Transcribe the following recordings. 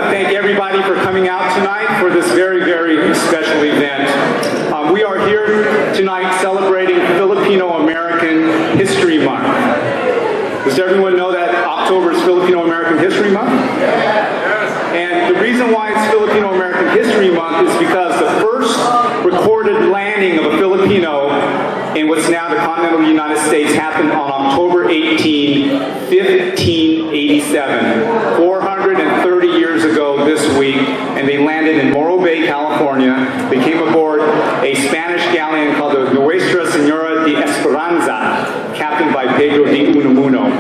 Thank everybody for coming out tonight for this very, very special event. We are here tonight celebrating Filipino-American History Month. Does everyone know that October is Filipino-American History Month? And the reason why it's Filipino-American History Month is because the first recorded landing of a Filipino in what's now the continental United States happened on October 18, 1587, 430 years ago this week, and they landed in Morro Bay, California. They came aboard a Spanish galleon called the Nuestra Señora de Esperanza, captained by Pedro de Unamuno.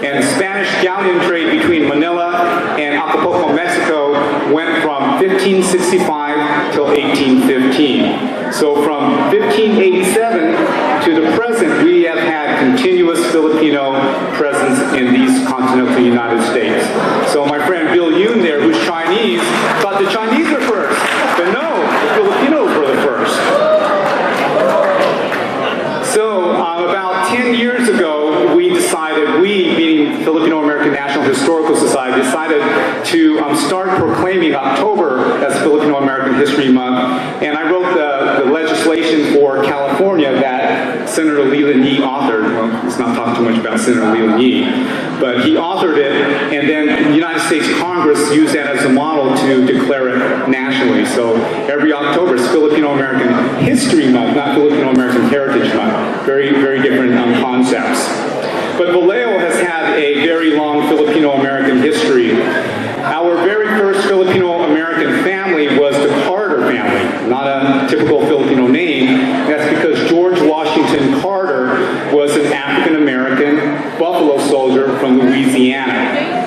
And the Spanish galleon trade between Manila and Acapulco, Mexico went from 1565 till 1815. So from 1587 to the present, we have had continuous Filipino presence in these continental United States. So my friend Bill Yoon there, who's Chinese, thought the Chinese were first. But no, the Filipinos were the first. So about 10 years ago, we decided, we being Filipino-American National Historical Society, decided to start proclaiming October as Filipino-American History Month. And I wrote the legislation for California that Senator Leland Yee authored. Well, let's not talk too much about Senator Leland Yee, but he authored it, and then the United States Congress used that as a model to declare it nationally. So every October is Filipino-American History Month, not Filipino-American Heritage Month. Very, very different concepts. But Vallejo has had a very long Filipino-American history. Our very first Filipino-American family was the Carter family, not a typical Filipino name. That's because George Washington Carter was an African-American buffalo soldier from Louisiana.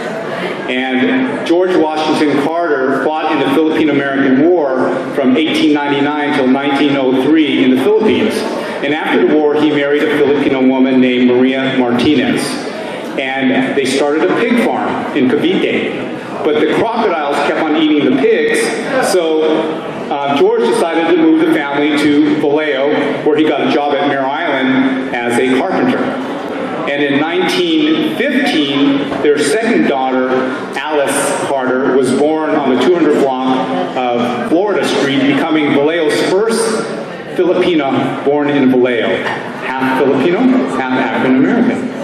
And George Washington Carter fought in the Philippine-American War from 1899 till 1903 in the Philippines. And after the war, he married a Filipino woman named Maria Martinez. And they started a pig farm in Cavite. But the crocodiles kept on eating the pigs, so George decided to move the family to Vallejo, where he got a job at Mare Island as a carpenter. And in 1915, their second daughter, Alice Carter, was born on the 200 block of Florida Street, becoming Vallejo's first Filipina born in Vallejo. Half Filipino, half African American.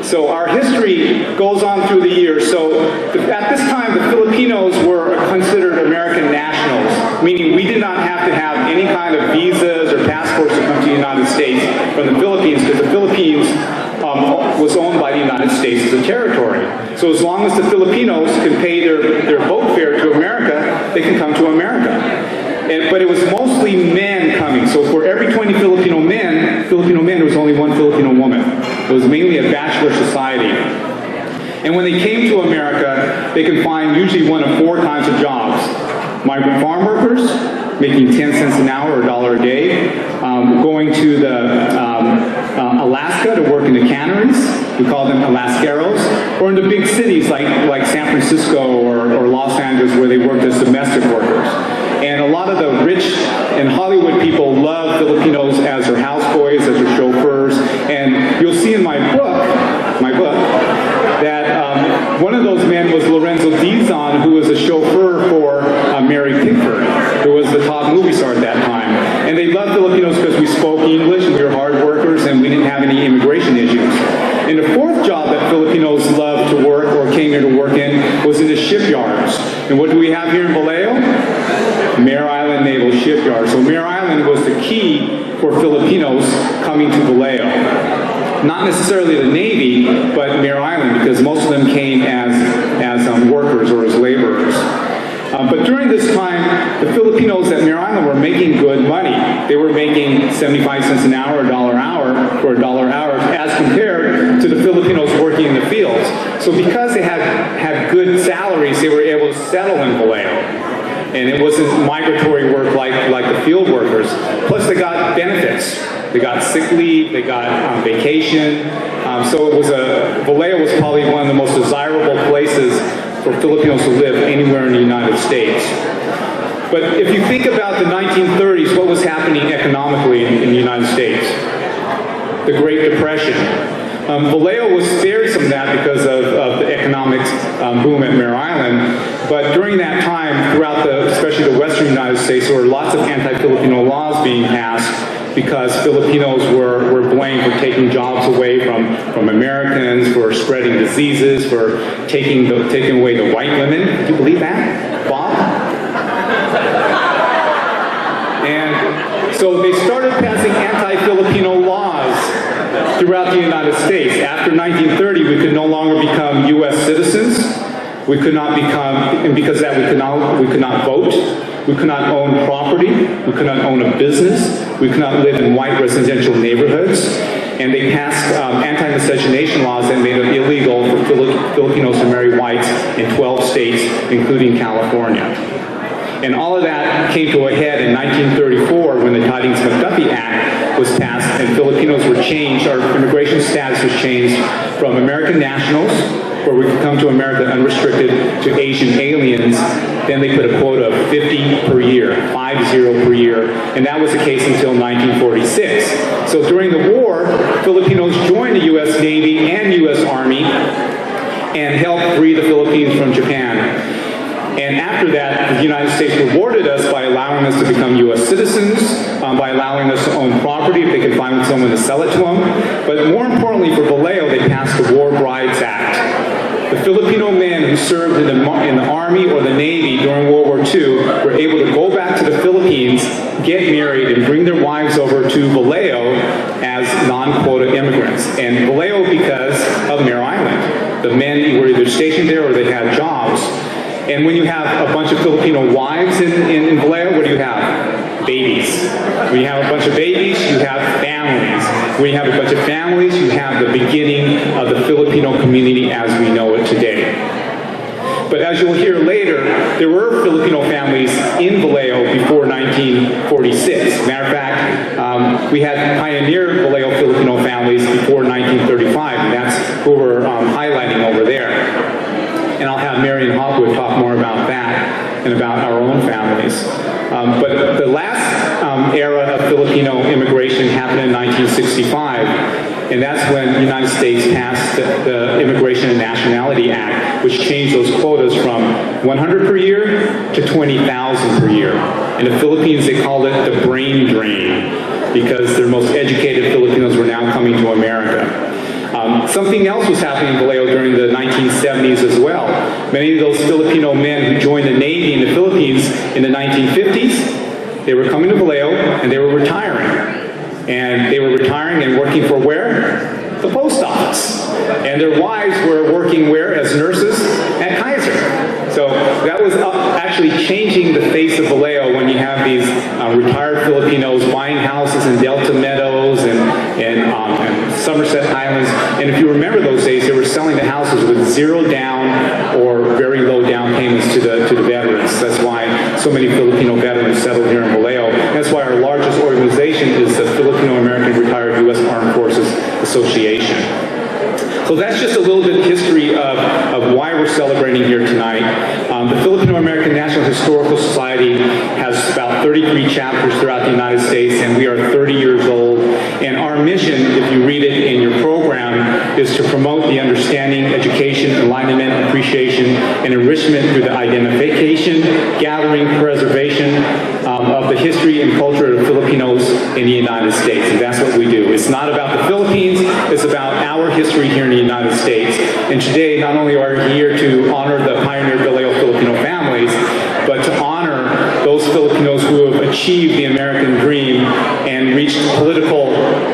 So our history goes on through the years. So at this time, the Filipinos were considered American nationals, meaning we did not have to have any kind of visas or passports to come to the United States from the Philippines, because the Philippines was owned by the United States as a territory. So as long as the Filipinos can pay their boat fare to America, they can come to America. But it was mostly men coming. So for every 20 Filipino men, there was only one Filipino woman. It was mainly a bachelor society. And when they came to America, they could find usually one of four kinds of jobs. Migrant farm workers, making 10 cents an hour or $1 a day, going to Alaska to work in the canneries, we call them Alascaros, or in the big cities like San Francisco or Los Angeles, where they worked as domestic workers. And a lot of the rich and Hollywood people love Filipinos as their houseboys, as their chauffeurs. And you'll see in my book that one of those men was Lorenzo Dizon, who was a chauffeur for Mary Pickford, who was the top movie star at that time. And they loved Filipinos because we spoke English and we were hard workers and we didn't have any immigration issues. And the fourth job that Filipinos loved to work or came here to work in was in the shipyards. And what do we have here in Vallejo? Mare Island Naval Shipyard. So Mare Island was the key for Filipinos coming to Vallejo. Not necessarily the Navy, but Mare Island, because most of them came as workers or as laborers. But during this time, the Filipinos at Mare Island were making good money. They were making 75 cents an hour, $1 an hour, or $1 an hour, as compared to the Filipinos working in the fields. So because they had good salaries, they were able to settle in Vallejo. And it wasn't migratory work like the field workers. Plus they got benefits. They got sick leave, they got vacation. So it was Vallejo was probably one of the most desirable places for Filipinos to live anywhere in the United States. But if you think about the 1930s, what was happening economically in the United States? The Great Depression. Vallejo was spared some of that because of the economic boom at Mare Island. But during that time, throughout especially the western United States, there were lots of anti-Filipino laws being passed because Filipinos were blamed for taking jobs away from Americans, for spreading diseases, for taking away the white women. Do you believe that, Bob? And so they started passing anti-Filipino laws throughout the United States. After 1930, we could no longer become U.S. citizens. We could not become, and because of that, we could not vote. We could not own property. We could not own a business. We could not live in white residential neighborhoods. And they passed anti-miscegenation laws that made it illegal for Filipinos to marry whites in 12 states, including California. And all of that came to a head in 1934 when the Tidings-McDuffie Act was passed and Filipinos were changed, our immigration status was changed from American nationals, where we could come to America unrestricted, to Asian aliens. Then they put a quota of 50 per year, 50 per year, and that was the case until 1946. So during the war, Filipinos joined the U.S. Navy and U.S. Army and helped free the Philippines from Japan. And after that, the United States rewarded us by allowing us to become U.S. citizens, by allowing us to own property if they could find someone to sell it to them. But more importantly, for Vallejo, they passed the War Brides Act. The Filipino men who served in the Army or the Navy during World War II were able to go back to the Philippines, get married, and bring their wives over to Vallejo as non-quota immigrants. And Vallejo because of Mare Island. The men were either stationed there or they had jobs. And when you have a bunch of Filipino wives in Vallejo, what do you have? Babies. When you have a bunch of babies, you have families. When you have a bunch of families, you have the beginning of the Filipino community as we know it today. But as you'll hear later, there were Filipino families in Vallejo before 1946. Matter of fact, we had pioneer Vallejo Filipino families before 1935, and that's who we're highlighting over there. And I'll have Marion Hopwood talk more about that and about our own families. But the last era of Filipino immigration happened in 1965, and that's when the United States passed the Immigration and Nationality Act, which changed those quotas from 100 per year to 20,000 per year. In the Philippines, they called it the brain drain, because their most educated Filipinos were now coming to America. Something else was happening in Vallejo during the 1970s as well. Many of those Filipino men who joined the Navy in the Philippines in the 1950s, they were coming to Vallejo and they were retiring. And they were retiring and working for where? The post office. And their wives were working where? As nurses at Kaiser. So that was actually changing the face of Vallejo when you have these retired Filipinos buying houses in Delta Meadows and Somerset Highlands. And if you remember those days, they were selling the houses with zero down or very low down payments to the veterans. That's why so many Filipino veterans settled here in Vallejo. That's why our largest organization is the Filipino American Retired U.S. Armed Forces Association. So that's just a little bit of history of why we're celebrating here tonight. The Filipino American National Historical Society has about 33 chapters throughout the United States, and we are 30 years old. And our mission, if you read it in your program, is to promote the understanding, education, enlightenment, appreciation, and enrichment through the identification, gathering, preservation of the history and culture of Filipinos in the United States. And that's what we do. It's not about the Philippines, it's about our history here in the United States. And today, not only are we here to honor the pioneer Vallejo Filipino families, but to honor those Filipinos who have achieved the American dream and reached political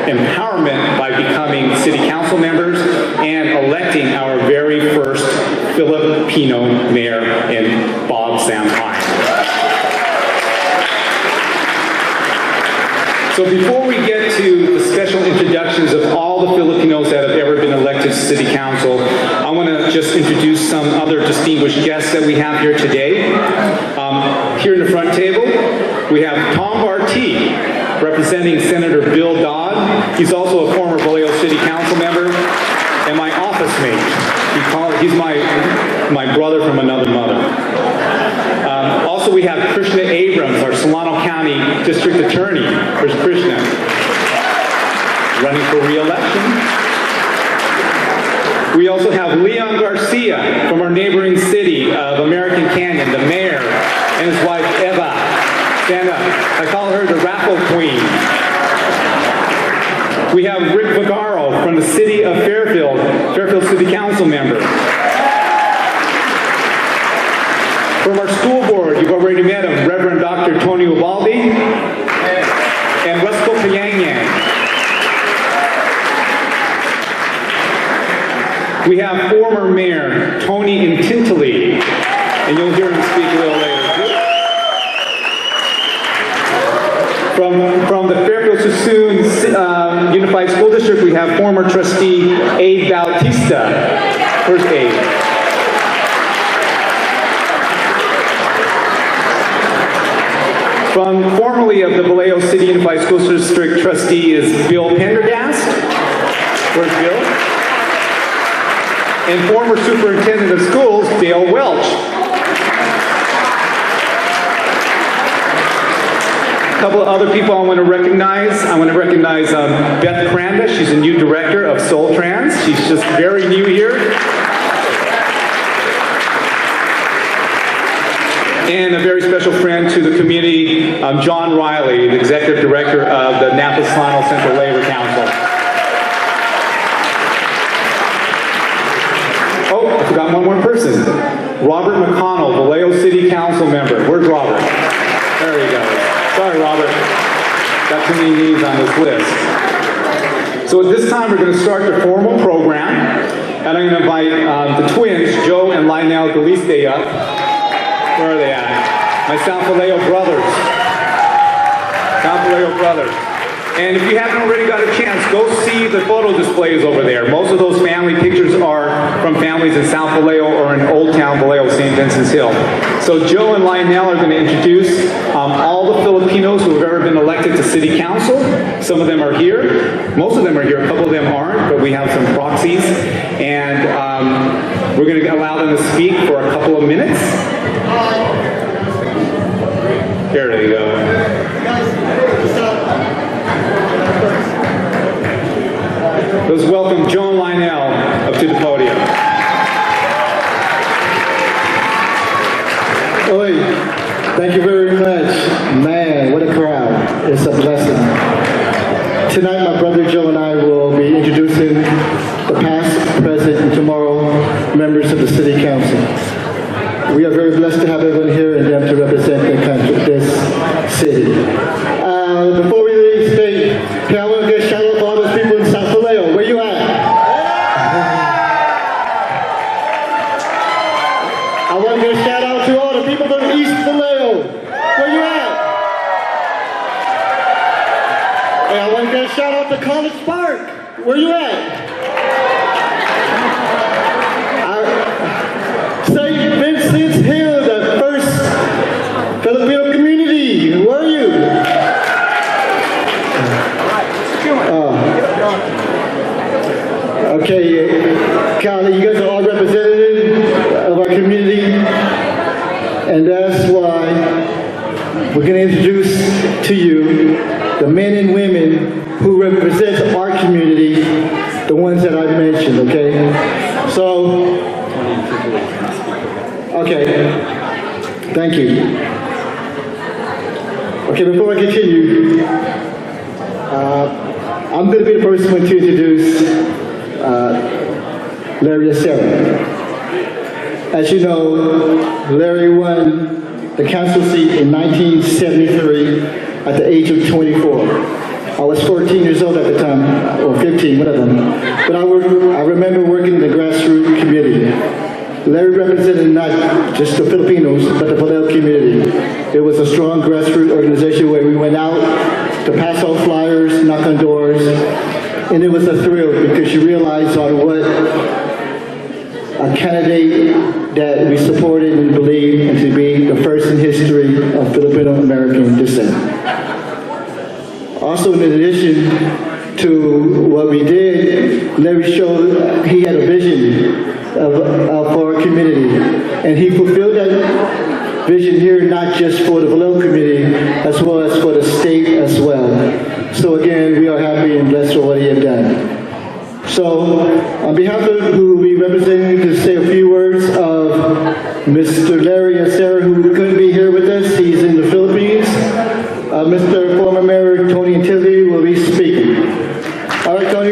empowerment by becoming city council members and electing our very first Filipino mayor in Bob Sampine. So before we get to the special introductions of all the Filipinos that have ever been elected to City Council, I want to just introduce some other distinguished guests that we have here today. Here in the front table, we have Tom Bartee, representing Senator Bill Dodd. He's also a former Vallejo City Council member and my office mate. He's my brother from another mother. Also, we have Krishna Abrams, our Solano County District Attorney. Where's Krishna? Running for re-election. We also have Leon Garcia from our neighboring city of American Canyon, the mayor, and his wife Eva. Stand up. I call her the raffle queen. We have Rick Vigaro from the city of Fairfield City Council member. From our school board, you've already met him, Reverend Dr. Tony Ubaldi and Rusko Payang. We have former Mayor Tony Intintili, and you'll hear him speak a little later. From the Fairfield Sassoon Unified School District, we have former trustee Abe Bautista. First Abe. From formerly of the Vallejo City Unified School District trustee is Bill Pendergast. Where's Bill? And former superintendent of schools, Dale Welch. A couple of other people I want to recognize. Beth Cranda. She's a new director of Soul Trans. She's just very new here. And a very special friend to the community, John Riley, the executive director of the Napa Solano Central Labor Council. Oh, I forgot one more person. Robert McConnell, Vallejo City Council member. Where's Robert? There he goes. Sorry, Robert. Got too many names on this list. So at this time, we're going to start the formal program. And I'm going to invite the twins, Joe and Lionel Galiste, up. Where are they at? My South Vallejo brothers. South Vallejo brothers. And if you haven't already got a chance, go see the photo displays over there. Most of those family pictures are from families in South Vallejo or in Old Town Vallejo, St. Vincent's Hill. So Joe and Lionel are going to introduce all the Filipinos who have ever been elected to City Council. Some of them are here. Most of them are here. A couple of them aren't, but we have some proxies. And we're going to allow them to speak for a couple of minutes. There they go. Let's welcome Joe and Lionel up to the podium. Oi, thank you very much. Man, what a crowd. It's a blessing. Tonight, my brother Joe and I will be introducing the past, present, and tomorrow members of the City Council. We are very blessed to have everyone here and them to represent the country, this city. Before we leave state, I want to get a shout out to all those people in South Vallejo. Where you at? I want to get a shout out to all the people from East Vallejo. Where you at? Hey, I want to get a shout out to College Park. Where you at? St. Vincent's Hill, the first Filipino community. Where are you? Okay, Callie, you guys are all representatives of our community, and that's why we're going to introduce to you the men and women who represent our community, the ones that I've mentioned, okay? So, okay, thank you. Okay, before I continue, I'm going to be the first one to introduce Larry Acera. As you know, Larry won the council seat in 1973 at the age of 24. I was 14 years old at the time, or 15, whatever. But I remember working in the grassroots community. Larry represented not just the Filipinos, but the Vallejo community. It was a strong grassroots organization where we went out to pass out flyers, knock on doors, and it was a thrill because you realize on what a candidate that we supported and believed and to be the first in history of Filipino American descent. Also, in addition to what we did, Larry showed he had a vision for our community, and he fulfilled that vision here not just for the Vallejo community, as well as for the state as well. So again, we are happy and blessed for what he has done. So, on behalf of who will be representing to say a few words of Mr. Larry Acera, who couldn't be here with us, he's in the Philippines. Mr. former Mayor Tony Antilli will be speaking. All right, Tony.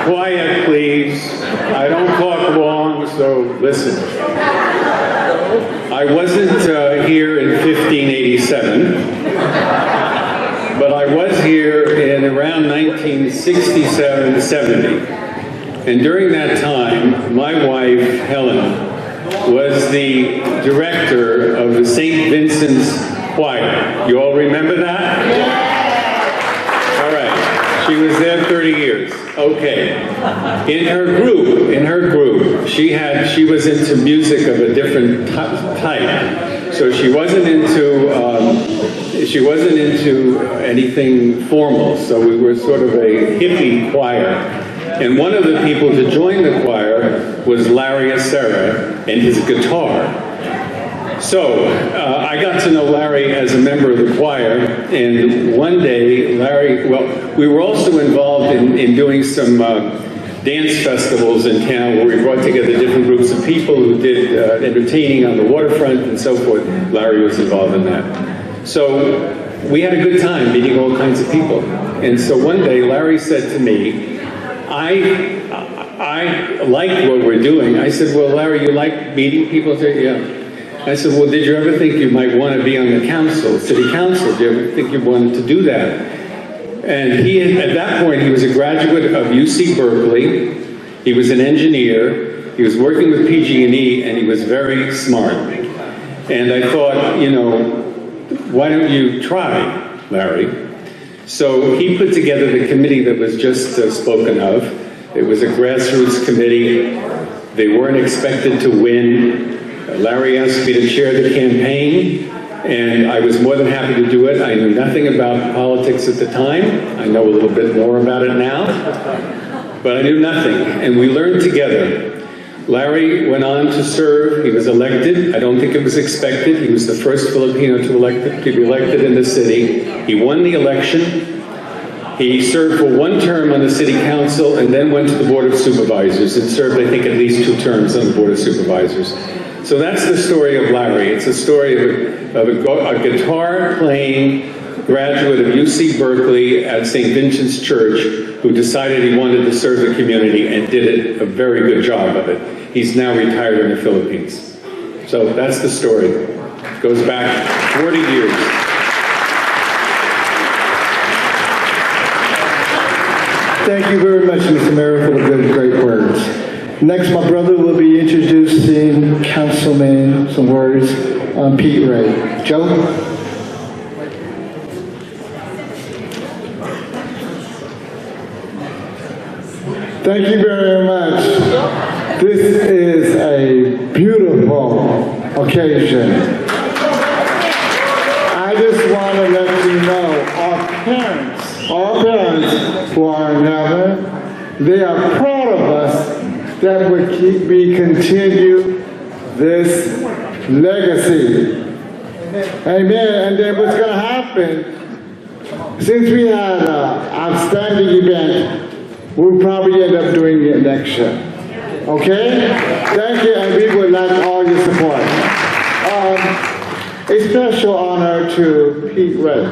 Quiet, please. I don't talk long, so listen. I wasn't here in 1587, but I was here in around 1967-70. And during that time, my wife, Helen, was the director of the St. Vincent's Choir. You all remember that? All right. She was there 30 years. Okay. In her group, she was into music of a different type. So she wasn't into anything formal. So we were sort of a hippie choir. And one of the people to join the choir was Larry Acera and his guitar. So I got to know Larry as a member of the choir, and one day we were also involved in doing some dance festivals in town where we brought together different groups of people who did entertaining on the waterfront and so forth. Larry was involved in that. So we had a good time meeting all kinds of people. And so one day Larry said to me, I like what we're doing. I said, well, Larry, you like meeting people? He said, yeah. I said, well, did you ever think you might want to be on the council, city council? Did you ever think you wanted to do that? And at that point, he was a graduate of UC Berkeley. He was an engineer. He was working with PG&E, and he was very smart. And I thought, why don't you try, Larry? So he put together the committee that was just spoken of. It was a grassroots committee. They weren't expected to win. Larry asked me to chair the campaign, and I was more than happy to do it. I knew nothing about politics at the time. I know a little bit more about it now, but I knew nothing, and we learned together. Larry went on to serve. He was elected. I don't think it was expected. He was the first Filipino to be elected in the city. He won the election. He served for one term on the city council and then went to the Board of Supervisors and served, I think, at least 2 terms on the Board of Supervisors. So that's the story of Larry. It's a story of a guitar-playing graduate of UC Berkeley at St. Vincent's Church who decided he wanted to serve the community and did a very good job of it. He's now retired in the Philippines. So that's the story. It goes back 40 years. Thank you very much, Mr. Mayor, for the great words. Next, my brother will be introducing Councilman, some words on Pete Ray. Joe? Thank you very much. This is a beautiful occasion. I just want to let you know, our parents who are in heaven, they are proud of us that we continue this legacy. Amen. And then what's going to happen, since we had an outstanding event, we'll probably end up doing it next year. Okay? Thank you, and we would like all your support. A special honor to Pete Ray.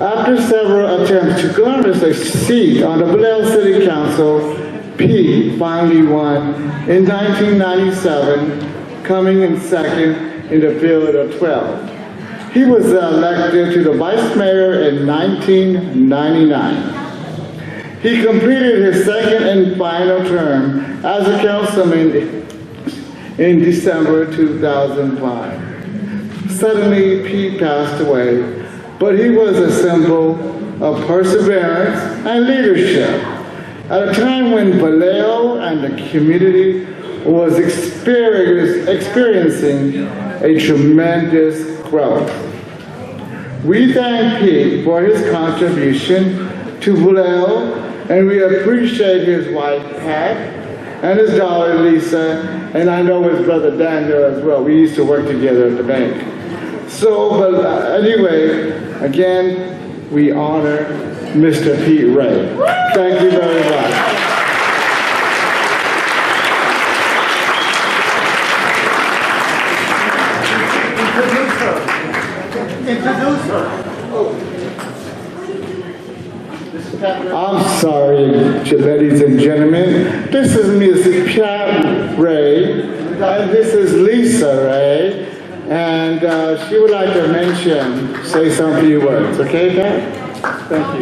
After several attempts to garner a seat on the Vallejo City Council, Pete finally won in 1997, coming in second in the field of 12. He was elected to the vice mayor in 1999. He completed his second and final term as a councilman in December 2005. Suddenly, Pete passed away, but he was a symbol of perseverance and leadership at a time when Vallejo and the community was experiencing a tremendous growth. We thank Pete for his contribution to Vallejo, and we appreciate his wife, Pat, and his daughter Lisa, and I know his brother Daniel as well. We used to work together at the bank. So, but anyway, again, we honor Mr. Pete Ray. Thank you very much. Introduce her. I'm sorry, ladies and gentlemen. This is Miss Pat Ray, and this is Lisa Ray, and she would like to say some few words. Okay, Pat? Thank you.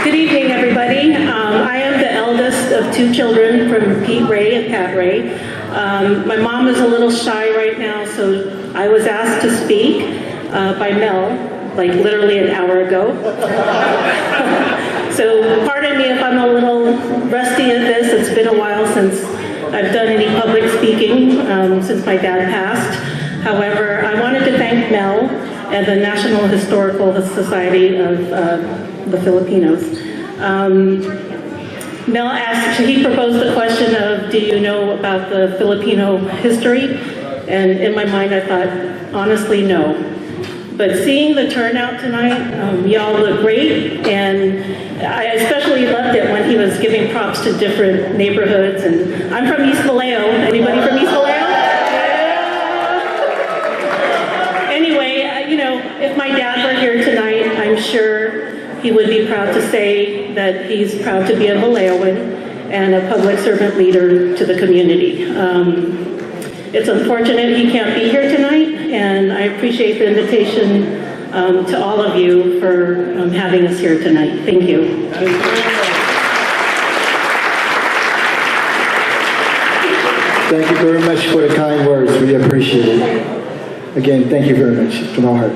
Good evening, everybody. I am the eldest of two children from Pete Ray and Pat Ray. My mom is a little shy right now, so I was asked to speak by Mel, like literally an hour ago. So pardon me if I'm a little rusty at this. It's been a while since I've done any public speaking since my dad passed. However, I wanted to thank Mel and the National Historical Society of the Filipinos. Mel asked, he proposed the question of, do you know about the Filipino history? And in my mind I thought, honestly, no. But seeing the turnout tonight, y'all look great, and I especially loved it when he was giving props to different neighborhoods. And I'm from East Vallejo. Anybody from East Vallejo? Yeah. Anyway, if my dad were here tonight, I'm sure he would be proud to say that he's proud to be a Vallejoan and a public servant leader to the community. It's unfortunate he can't be here tonight, and I appreciate the invitation to all of you for having us here tonight. Thank you. Thank you very much for the kind words. We appreciate it. Again, thank you very much from our heart.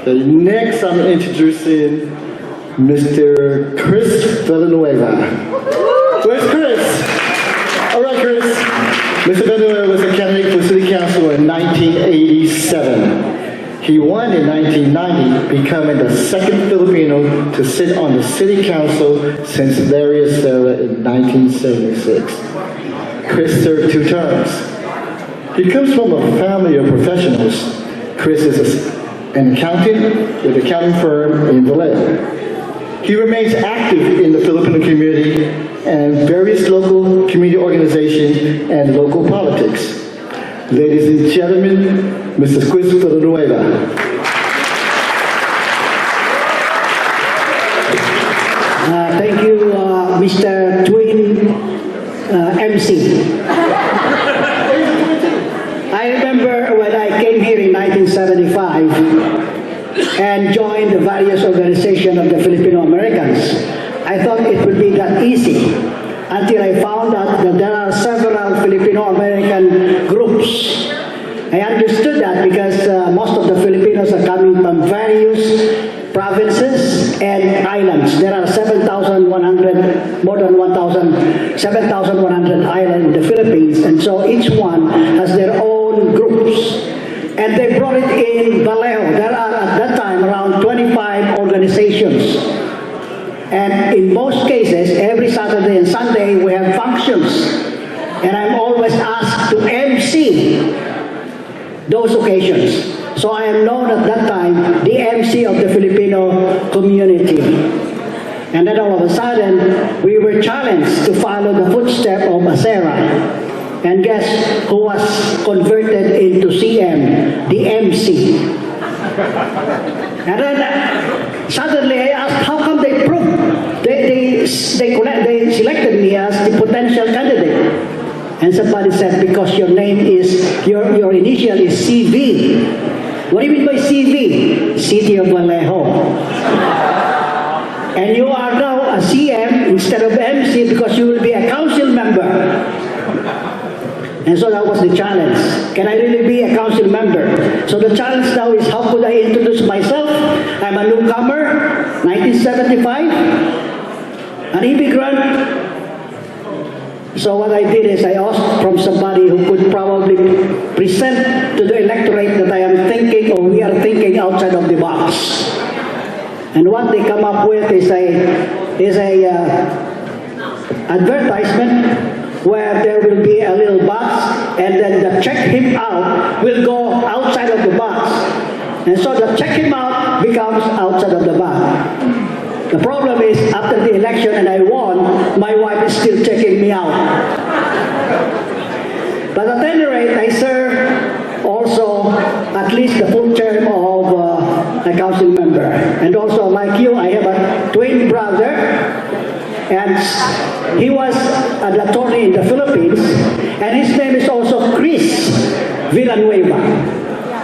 Okay, next I'm introducing Mr. Chris Villanueva. Where's Chris? All right, Chris. Mr. Villanueva was a candidate for City Council in 1987. He won in 1990, becoming the second Filipino to sit on the City Council since Larry Estela in 1976. Chris served 2 terms. He comes from a family of professionals. Chris is an accountant with an accounting firm in Vallejo. He remains active in the Filipino community and various local community organizations and local politics. Ladies and gentlemen, Mr. Chris Villanueva. Thank you, Mr. Twin MC. I remember when I came here in 1975 and joined the various organizations of the Filipino Americans. I thought it would be that easy until I found out that there are several Filipino American groups. I understood that because most of the Filipinos are coming from various provinces and islands. There are 7,100, more than 7,100 islands in the Philippines, and so each one has their own groups. And they brought it in Vallejo. There are at that time around 25 organizations. And in most cases, every Saturday and Sunday we have functions. And I'm always asked to MC those occasions. So I am known at that time the MC of the Filipino community. And then all of a sudden, we were challenged to follow the footsteps of Acera. And guess who was converted into CM? The MC. And then suddenly I asked, how come they proved? They selected me as the potential candidate. And somebody said, because your name is, your initial is CV. What do you mean by CV? City of Vallejo. And you are now a CM instead of MC because you will be a council member. And so that was the challenge. Can I really be a council member? So the challenge now is, how could I introduce myself? I'm a newcomer, 1975, an immigrant. So what I did is I asked from somebody who could probably present to the electorate that I am thinking, or we are thinking outside of the box. And what they come up with is a advertisement where there will be a little box, and then the check him out will go outside of the box. And so the check him out becomes outside of the box. The problem is, after the election and I won, my wife is still checking me out. But at any rate, I serve also at least the full term of a council member. And also, like you, I have a twin brother, and he was an attorney in the Philippines, and his name is also Chris Villanueva.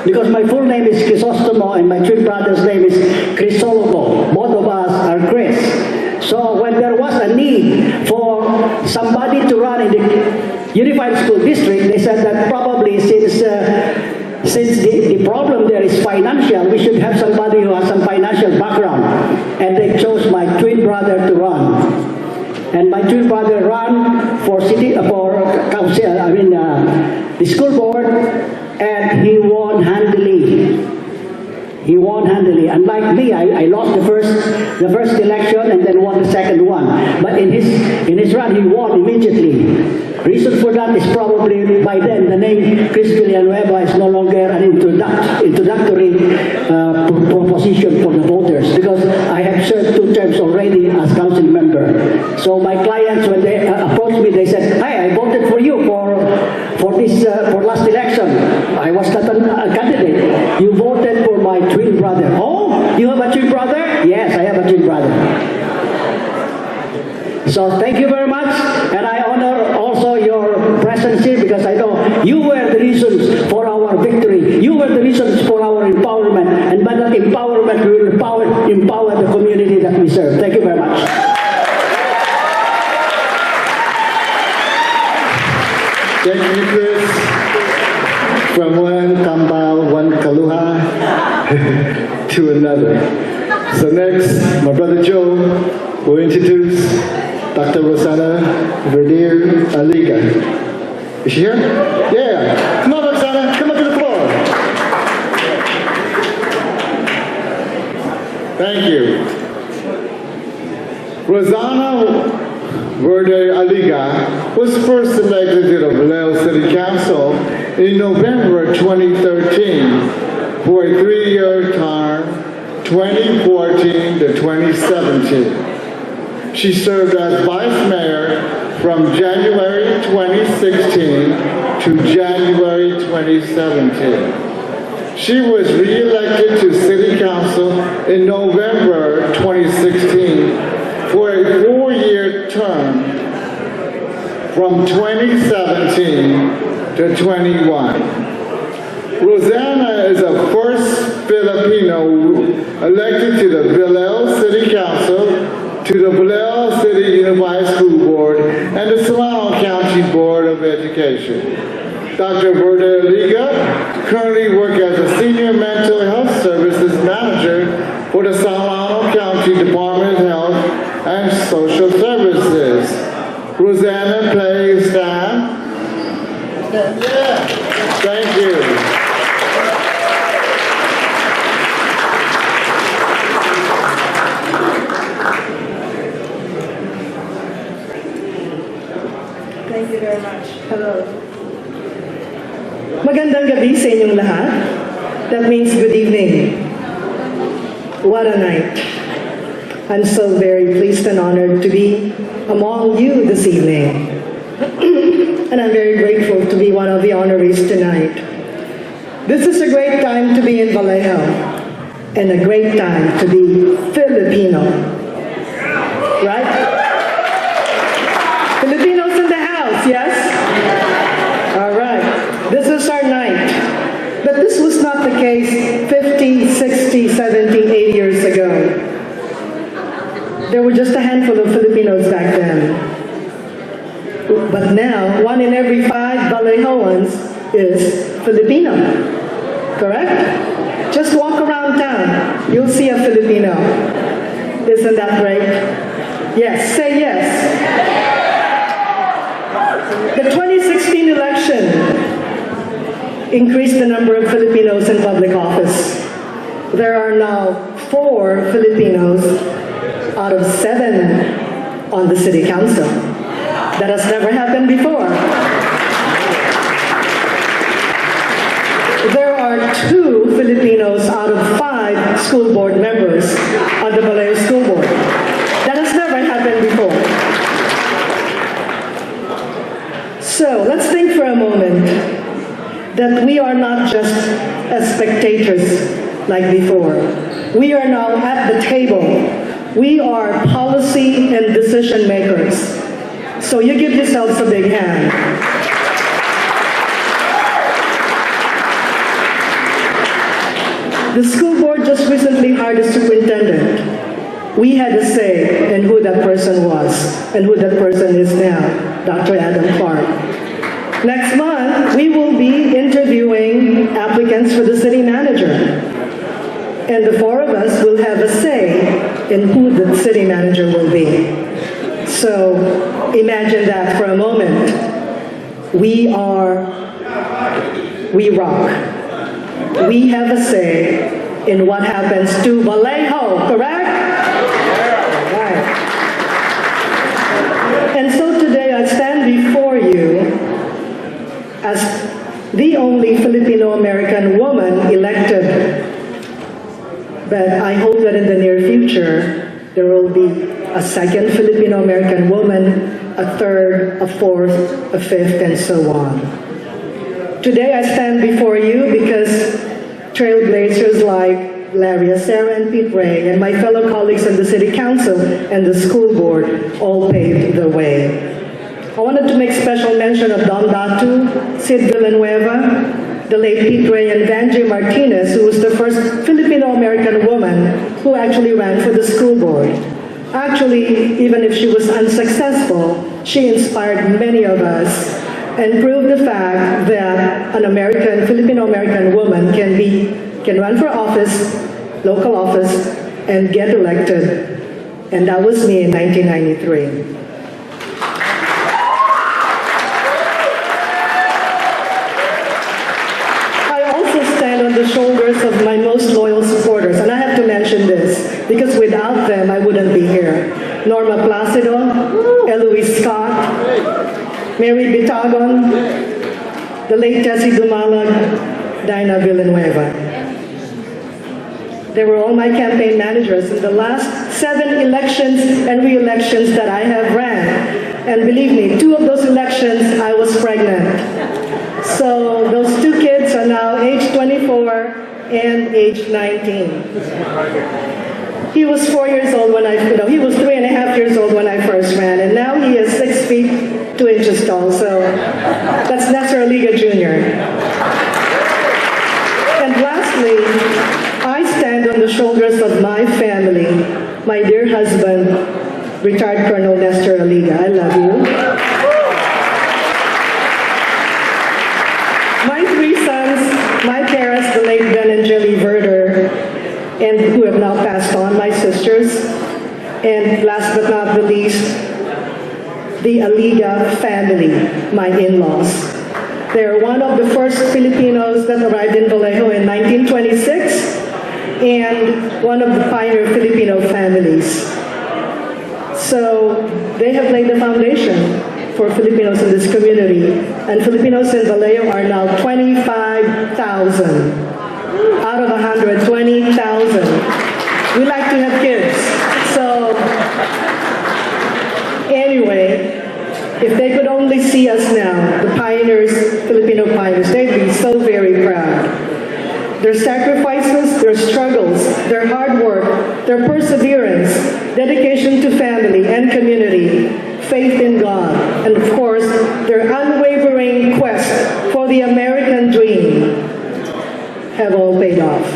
Because my full name is Crisostomo and my twin brother's name is Crisologo. Both of us are Chris. So when there was a need for somebody to run in the Unified School District, they said that probably since the problem there is financial, we should have somebody who has some financial background. And they chose my twin brother to run. And my twin brother ran for council, the school board, and he won handily. He won handily. Unlike me, I lost the first election and then won the second one. But in his run, he won immediately. Reason for that is probably by then the name Chris Villanueva is no longer an introductory proposition for the voters, because I have served 2 terms already as council member. So my clients, when they approached me, they said, "Hi, I voted for you for last election. I was not a candidate. You voted for my twin brother." "Oh, you have a twin brother?" "Yes, I have a twin brother." So thank you very much, and I honor also your presence here, because I know you were the reasons for our victory. You were the reasons for our empowerment, and by that empowerment, we will empower the community that we serve. Thank you very much. Thank you, Chris. From one Kambal, one Kaluha to another. So next, my brother Joe will introduce Dr. Rosanna Verdier Aliga. Is she here? Yeah. Come on, Rosanna. Come up to the floor. Thank you. Rosanna Verdier Aliga was first elected to the Vallejo City Council in November 2013 for a 3-year term, 2014 to 2017. She served as vice mayor from January 2016 to January 2017. She was re-elected to City Council in November 2016 for a 4-year term from 2017 to 21. Rosanna is the first Filipino elected to the Vallejo City Council, to the Vallejo City Unified School Board, and the Solano County Board of Education. Dr. Verdier Aliga currently works as a Senior Mental Health Services Manager for the Solano County Department of Health and Social Services. Rosanna, please stand. Yeah. Thank you. Thank you very much. Hello. Magandang gabi sa inyong lahat. That means good evening. What a night. I'm so very pleased and honored to be among you this evening. And I'm very grateful to be one of the honorees tonight. This is a great time to be in Vallejo, and a great time to be Filipino. Right? Filipinos in the house, yes? All right. This is our night. But this was not the case 50, 60, 70, 80 years ago. There were just a handful of Filipinos back then. But now, 1 in every 5 Vallejoans is Filipino. Correct? Just walk around town. You'll see a Filipino. Isn't that great? Yes. Say yes. The 2016 election increased the number of Filipinos in public office. There are now 4 Filipinos out of 7 on the city council. That has never happened before. There are 2 Filipinos out of 5 school board members on the Vallejo School Board. That has never happened before. So let's think for a moment that we are not just as spectators like before. We are now at the table. We are policy and decision makers. So you give yourselves a big hand. The school board just recently hired a superintendent. We had a say in who that person was and who that person is now, Dr. Adam Clark. Next month, we will be interviewing applicants for the city manager. And the 4 of us will have a say in who the city manager will be. So imagine that for a moment. We rock. We have a say in what happens to Vallejo, correct? Right. And so today I stand before you as the only Filipino-American woman elected. But I hope that in the near future, there will be a second Filipino-American woman, a third, a fourth, a fifth, and so on. Today I stand before you because trailblazers like Larry Acera and Pete Ray and my fellow colleagues in the City Council and the school board all paved the way. I wanted to make special mention of Dom Datu, Sid Villanueva, the late Pete Ray, and Vanjie Martinez, who was the first Filipino-American woman who actually ran for the school board. Actually, even if she was unsuccessful, she inspired many of us and proved the fact that an American, Filipino-American woman can run for office, local office, and get elected. And that was me in 1993. The shoulders of my most loyal supporters, and I have to mention this because without them I wouldn't be here. Norma Placido, Eloise Scott, Mary Bitagon, the late Tessie Dumalag, Dinah Villanueva. They were all my campaign managers in the last 7 elections and re-elections that I have ran. And believe me, 2 of those elections I was pregnant. So those 2 kids are now age 24 and age 19. He was 4 years old when he was 3.5 years old when I first ran, and now he is 6 feet 2 inches tall. So that's Nestor Liga Jr. And lastly, I stand on the shoulders of my family, my dear husband, retired Colonel Nestor Aliga. I love you. My 3 sons, my parents, the late Ben and Jelly Verder, and who have now passed on, my sisters, and last but not the least, the Aliga family, my in-laws. They are one of the first Filipinos that arrived in Vallejo in 1926, and one of the pioneer Filipino families. So they have laid the foundation for Filipinos in this community, and Filipinos in Vallejo are now 25,000 out of 120,000. We like to have kids. So anyway, if they could only see us now, the pioneers, Filipino pioneers, they'd be so very proud. Their sacrifices, their struggles, their hard work, their perseverance, dedication to family and community, faith in God, and of course, their unwavering quest for the American dream have all paid off.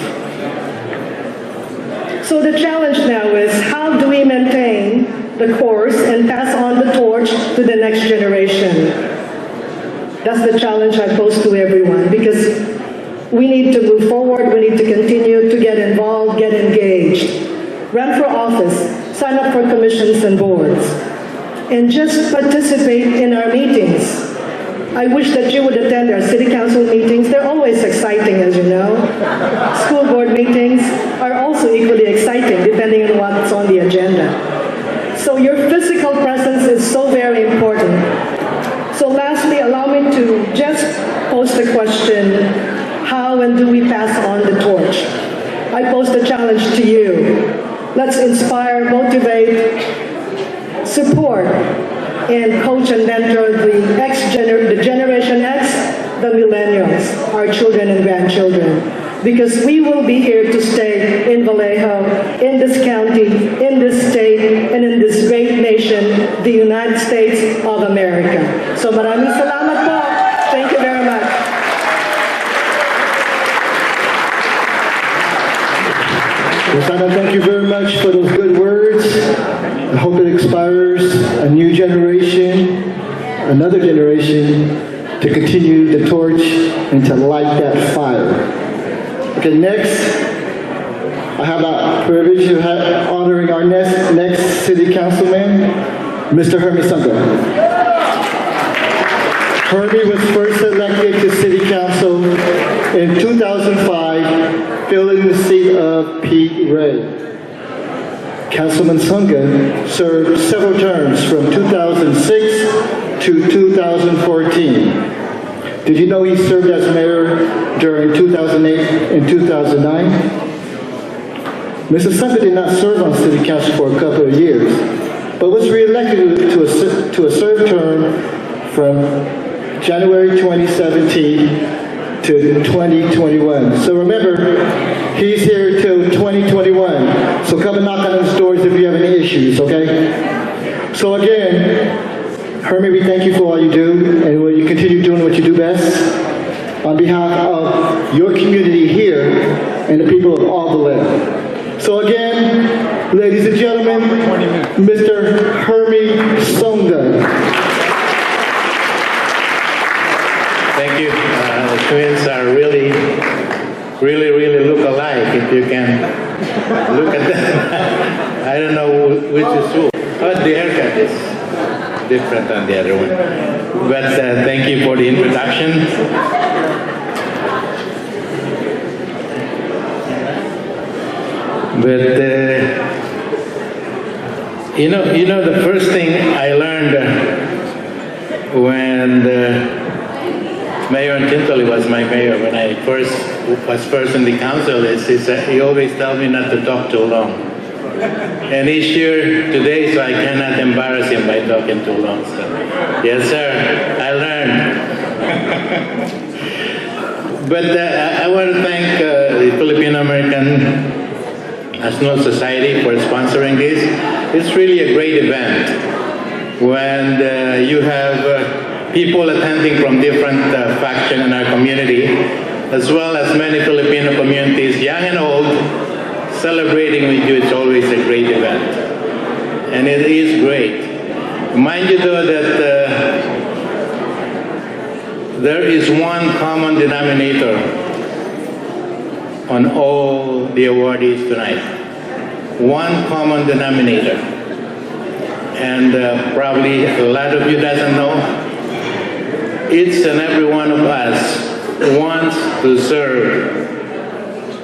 So the challenge now is, how do we maintain the course and pass on the torch to the next generation? That's the challenge I pose to everyone, because we need to move forward, we need to continue to get involved, get engaged, run for office, sign up for commissions and boards, and just participate in our meetings. I wish that you would attend our city council meetings. They're always exciting, as you know. School board meetings are also equally exciting. torch. I pose the challenge to you. Let's inspire, motivate, support, and coach and mentor the Generation X, the millennials, our children and grandchildren. Because we will be here to stay in Vallejo, in this county, in this state, and in this great nation, the United States of America. So maraming salamat po. Thank you very much. Rosanna, thank you very much for those good words. I hope it inspires a new generation, another generation, to continue the torch and to light that fire. Okay, next, I have the privilege of honoring our next city councilman, Mr. Hermie Sunga. Hermie was first elected to city council in 2005, filling the seat of Pete Ray. Councilman Sunga served several terms from 2006 to 2014. Did you know he served as mayor during 2008 and 2009? Mr. Sunga did not serve on city council for a couple of years, but was reelected to a served term from January 2017 to 2021. So remember, he's here till 2021. So come and knock on his doors if you have any issues, okay? So again, Hermie, we thank you for all you do, and will you continue doing what you do best? On behalf of your community here and the people of all Vallejo. So again, ladies and gentlemen, Mr. Hermie Sunga. Thank you. The twins are really look alike, if you can look at them. I don't know which is who. But the haircut is different than the other one. But thank you for the introduction. But you know, the first thing I learned when Mayor Tintoli was my mayor, when I was first in the council, is he always tells me not to talk too long. And he's here today, so I cannot embarrass him by talking too long. So, yes, sir, I learned. But I want to thank the Filipino American National Society for sponsoring this. It's really a great event when you have people attending from different factions in our community, as well as many Filipino communities, young and old, celebrating with you. It's always a great event. And it is great. Mind you though that there is one common denominator on all the awardees tonight. One common denominator. And probably a lot of you doesn't know. Each and every one of us wants to serve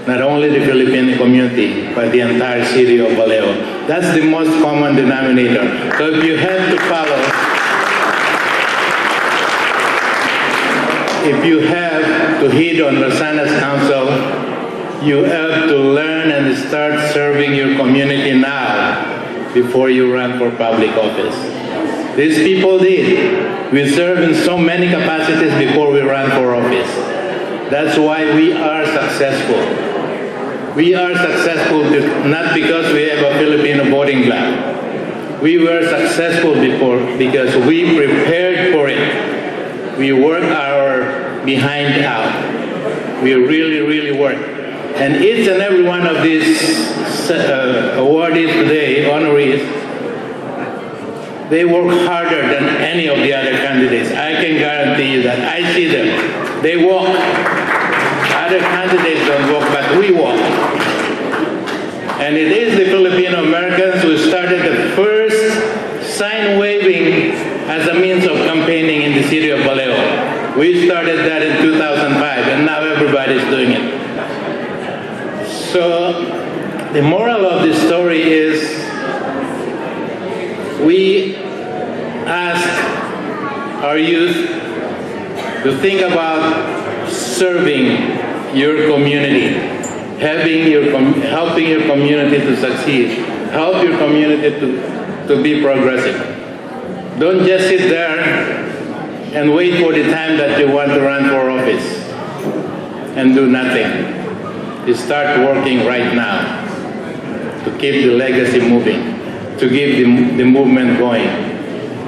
not only the Filipino community, but the entire city of Vallejo. That's the most common denominator. So if you have to follow, if you have to heed on Rosanna's counsel, you have to learn and start serving your community now before you run for public office. These people did. We serve in so many capacities before we run for office. That's why we are successful. We are successful not because we have a Filipino voting bloc. We were successful before because we prepared for it. We worked our behind out. We really worked. And each and every one of these awardees today, honorees, they work harder than any of the other candidates. I can guarantee you that. I see them. They walk. Other candidates don't walk, but we walk. And it is the Filipino Americans who started the first sign waving as a means of campaigning in the city of Vallejo. We started that in 2005, and now everybody's doing it. So the moral of this story is we ask our youth to think about serving your community. helping your community to succeed, help your community to be progressive. Don't just sit there and wait for the time that you want to run for office and do nothing. You start working right now to keep the legacy moving, to keep the movement going.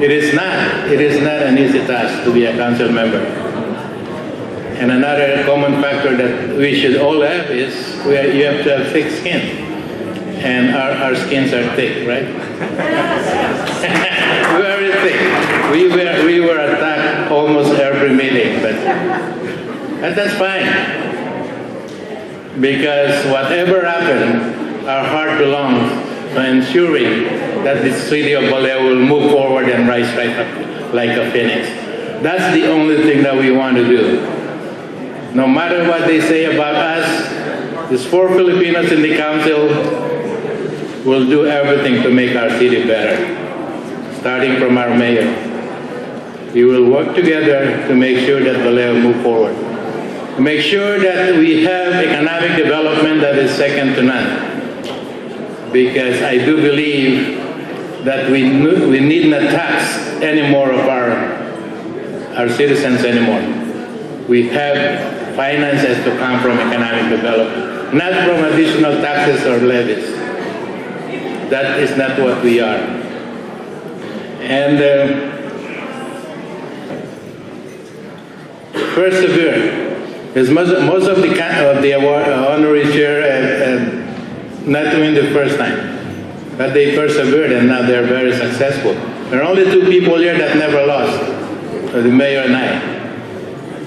It is not an easy task to be a council member. And another common factor that we should all have is you have to have thick skin. And our skins are thick, right? Very thick. We were attacked almost every meeting, but that's fine. Because whatever happened, our heart belongs to ensuring that the city of Vallejo will move forward and rise right up like a phoenix. That's the only thing that we want to do. No matter what they say about us, these 4 Filipinos in the council will do everything to make our city better, starting from our mayor. We will work together to make sure that Vallejo move forward. To make sure that we have economic development that is second to none. Because I do believe that we need not tax any more of our citizens anymore. We have finances to come from economic development, not from additional taxes or levies. That is not what we are. And persevere. Because most of the honorees here have not win the first time. But they persevered and now they're very successful. There are only 2 people here that never lost, the mayor and I.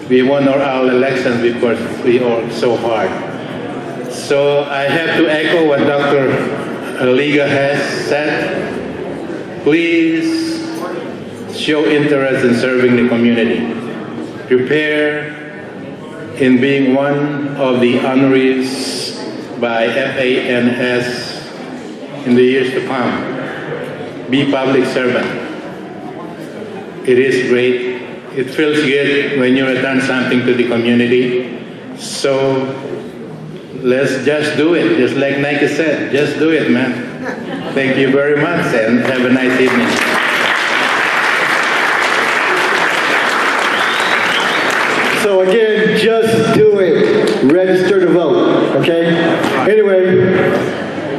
We won our elections because we worked so hard. So I have to echo what Dr. Liga has said. Please show interest in serving the community. Prepare in being one of the honorees by FANS in the years to come. Be public servant. It is great. It feels good when you return something to the community. So let's just do it. Just like Nike said, just do it, man. Thank you very much and have a nice evening. So again, just do it. Register to vote, okay? Anyway,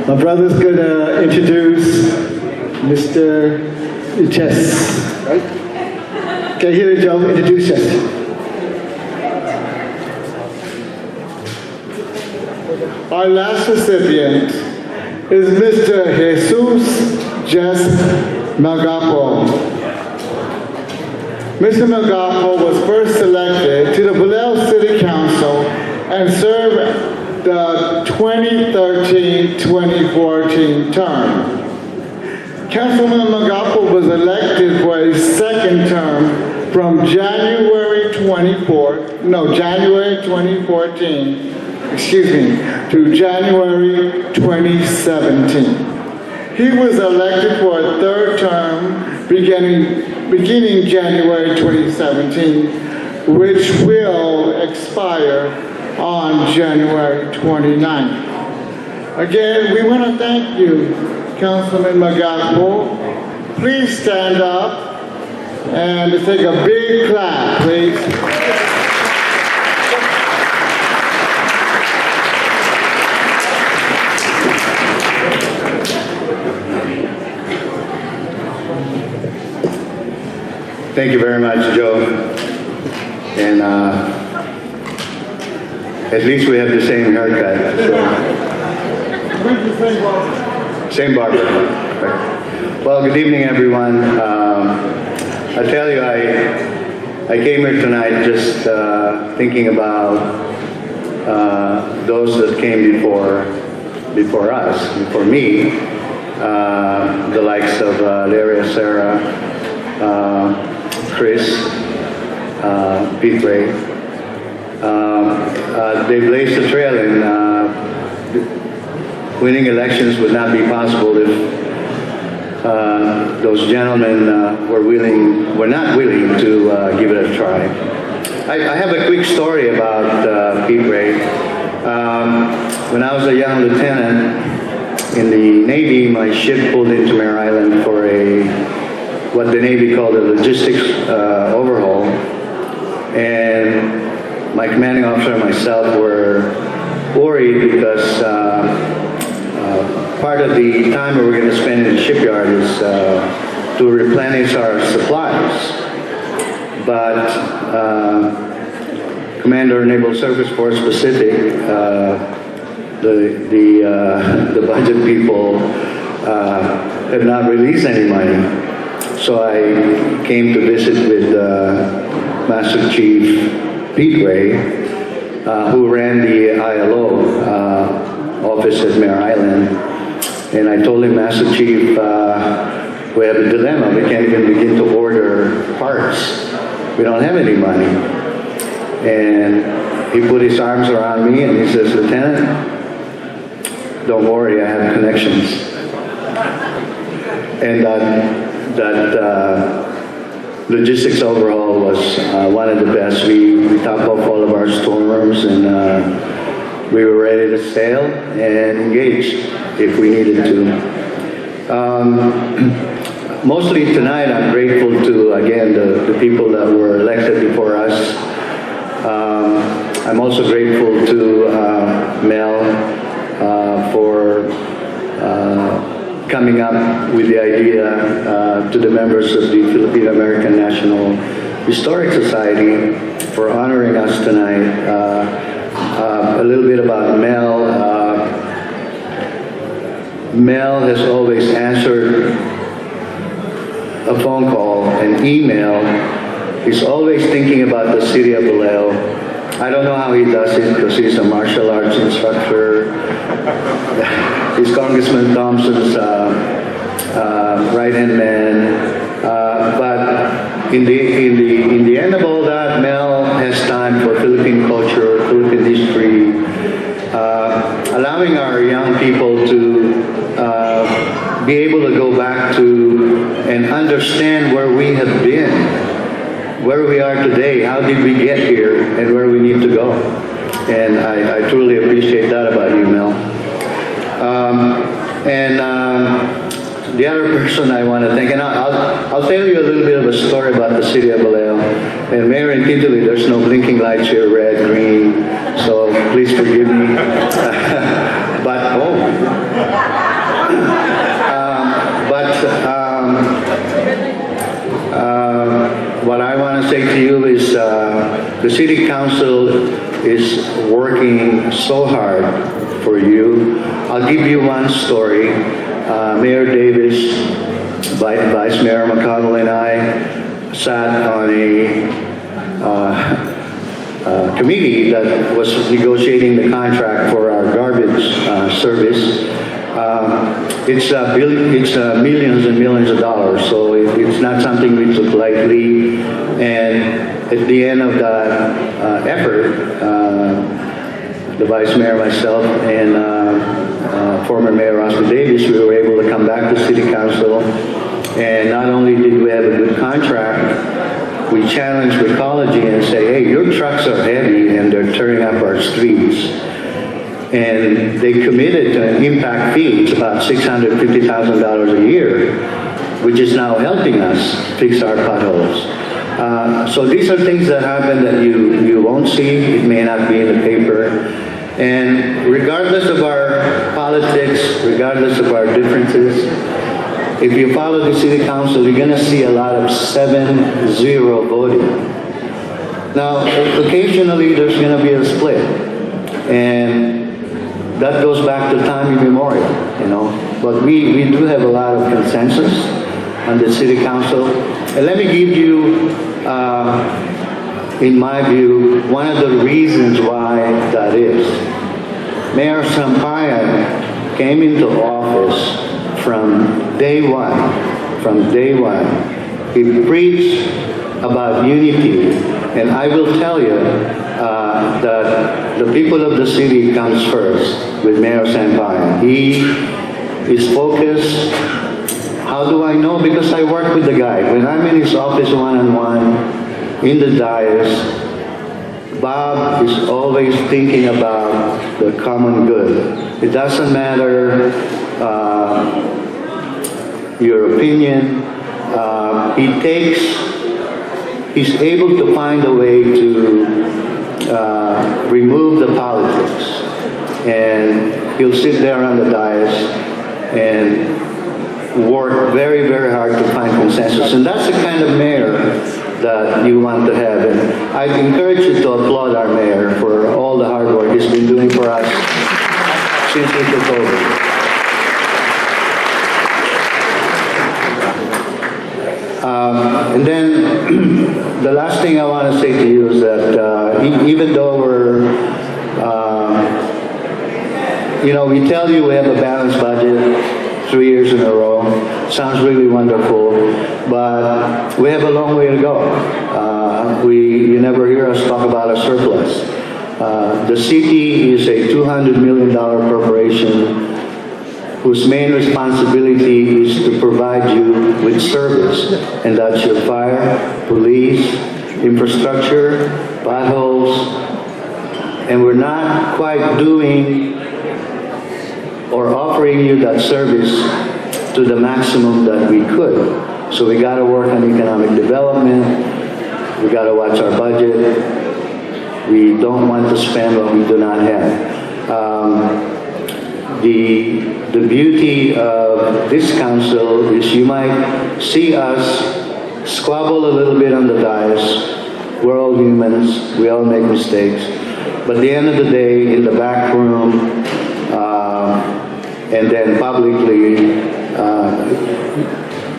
my brother's gonna introduce Mr. Chess, right? Okay, here, Joe, introduce us. Our last recipient is Mr. Jesus Jess Magapo. Mr. Magapo was first elected to the Vallejo City Council and served the 2013-2014 term. Councilman Magapo was elected for a second term from January 2014 to January 2017. He was elected for a third term beginning January 2017, which will expire on January 29th. Again, we want to thank you, Councilman Magapo. Please stand up and take a big clap, please. Thank you very much, Joe. And at least we have the same haircut. So. Same barber. Right. Well, good evening, everyone. I tell you, I came here tonight just thinking about those that came before us, before me, the likes of Larry, Sarah, Chris, Pete Ray. They blazed the trail, and winning elections would not be possible if those gentlemen were not willing to give it a try. I have a quick story about Pete Ray. when I was a young lieutenant in the Navy, my ship pulled into Mare Island for what the Navy called a logistics overhaul. And my commanding officer and myself were worried because part of the time we were going to spend in the shipyard is to replenish our supplies. But Commander Naval Surface Force Pacific, the budget people had not released any money. So I came to visit with Master Chief Pete Ray, who ran the ILO office at Mare Island. And I told him, Master Chief, we have a dilemma. We can't even begin to order parts. We don't have any money. And he put his arms around me and he says, Lieutenant, don't worry, I have connections. And that logistics overhaul was one of the best. We topped off all of our storerooms and we were ready to sail and engage if we needed to. Mostly tonight I'm grateful to, again, the people that were elected before us. I'm also grateful to Mel for coming up with the idea to the members of the Filipino American National Historic Society for honoring us tonight. A little bit about Mel. Mel has always answered a phone call, an email. He's always thinking about the city of Vallejo. I don't know how he does it because he's a martial arts instructor. He's Congressman Thompson's right-hand man. But in the end of all that, Mel has time for Philippine culture, Philippine history, allowing our young people to be able to go back to and understand where we have been, where we are today, how did we get here, and where we need to go. And I truly appreciate that about you, Mel. The other person I want to thank, and I'll tell you a little bit of a story about the city of Vallejo. And Mayor and Quintoli, there's no blinking lights here, red, green, so please forgive me. What I want to say to you is the City Council is working so hard for you. I'll give you one story. Mayor Davis, Vice Mayor McConnell and I sat on a committee that was negotiating the contract for our garbage service. It's millions and millions of dollars, so it's not something we took lightly. And at the end of that effort, the Vice Mayor, myself, and former Mayor Oscar Davis, we were able to come back to City Council. And not only did we have a good contract, we challenged ecology and say, hey, your trucks are heavy and they're tearing up our streets. And they committed to an impact fee. It's about $650,000 a year, which is now helping us fix our potholes. So these are things that happen that you won't see. It may not be in the paper. And regardless of our politics, regardless of our differences, if you follow the City Council, you're going to see a lot of 7-0 voting. Now, occasionally there's going to be a split. And that goes back to time immemorial, you know. But we do have a lot of consensus on the City Council. And let me give you, in my view, one of the reasons why that is. Mayor Sampayan came into office from day one. He preached about unity. And I will tell you that the people of the city comes first with Mayor Sampayan. He is focused. How do I know? Because I work with the guy. When I'm in his office one-on-one, in the dais, Bob is always thinking about the common good. It doesn't matter your opinion. He's able to find a way to remove the politics. And he'll sit there on the dais and work very, very hard to find consensus. And that's the kind of mayor that you want to have. And I encourage you to applaud our mayor for all the hard work he's been doing for us since he took over. And then the last thing I want to say to you is that even though we're, we tell you we have a balanced budget 3 years in a row. Sounds really wonderful, but we have a long way to go. You never hear us talk about a surplus. The city is a $200 million corporation whose main responsibility is to provide you with service, and that's your fire, police, infrastructure, potholes, and we're not quite doing or offering you that service to the maximum that we could. So we got to work on economic development, we got to watch our budget, we don't want to spend what we do not have. The beauty of this council is you might see us squabble a little bit on the dais. We're all humans, we all make mistakes. But at the end of the day, in the back room, and then publicly,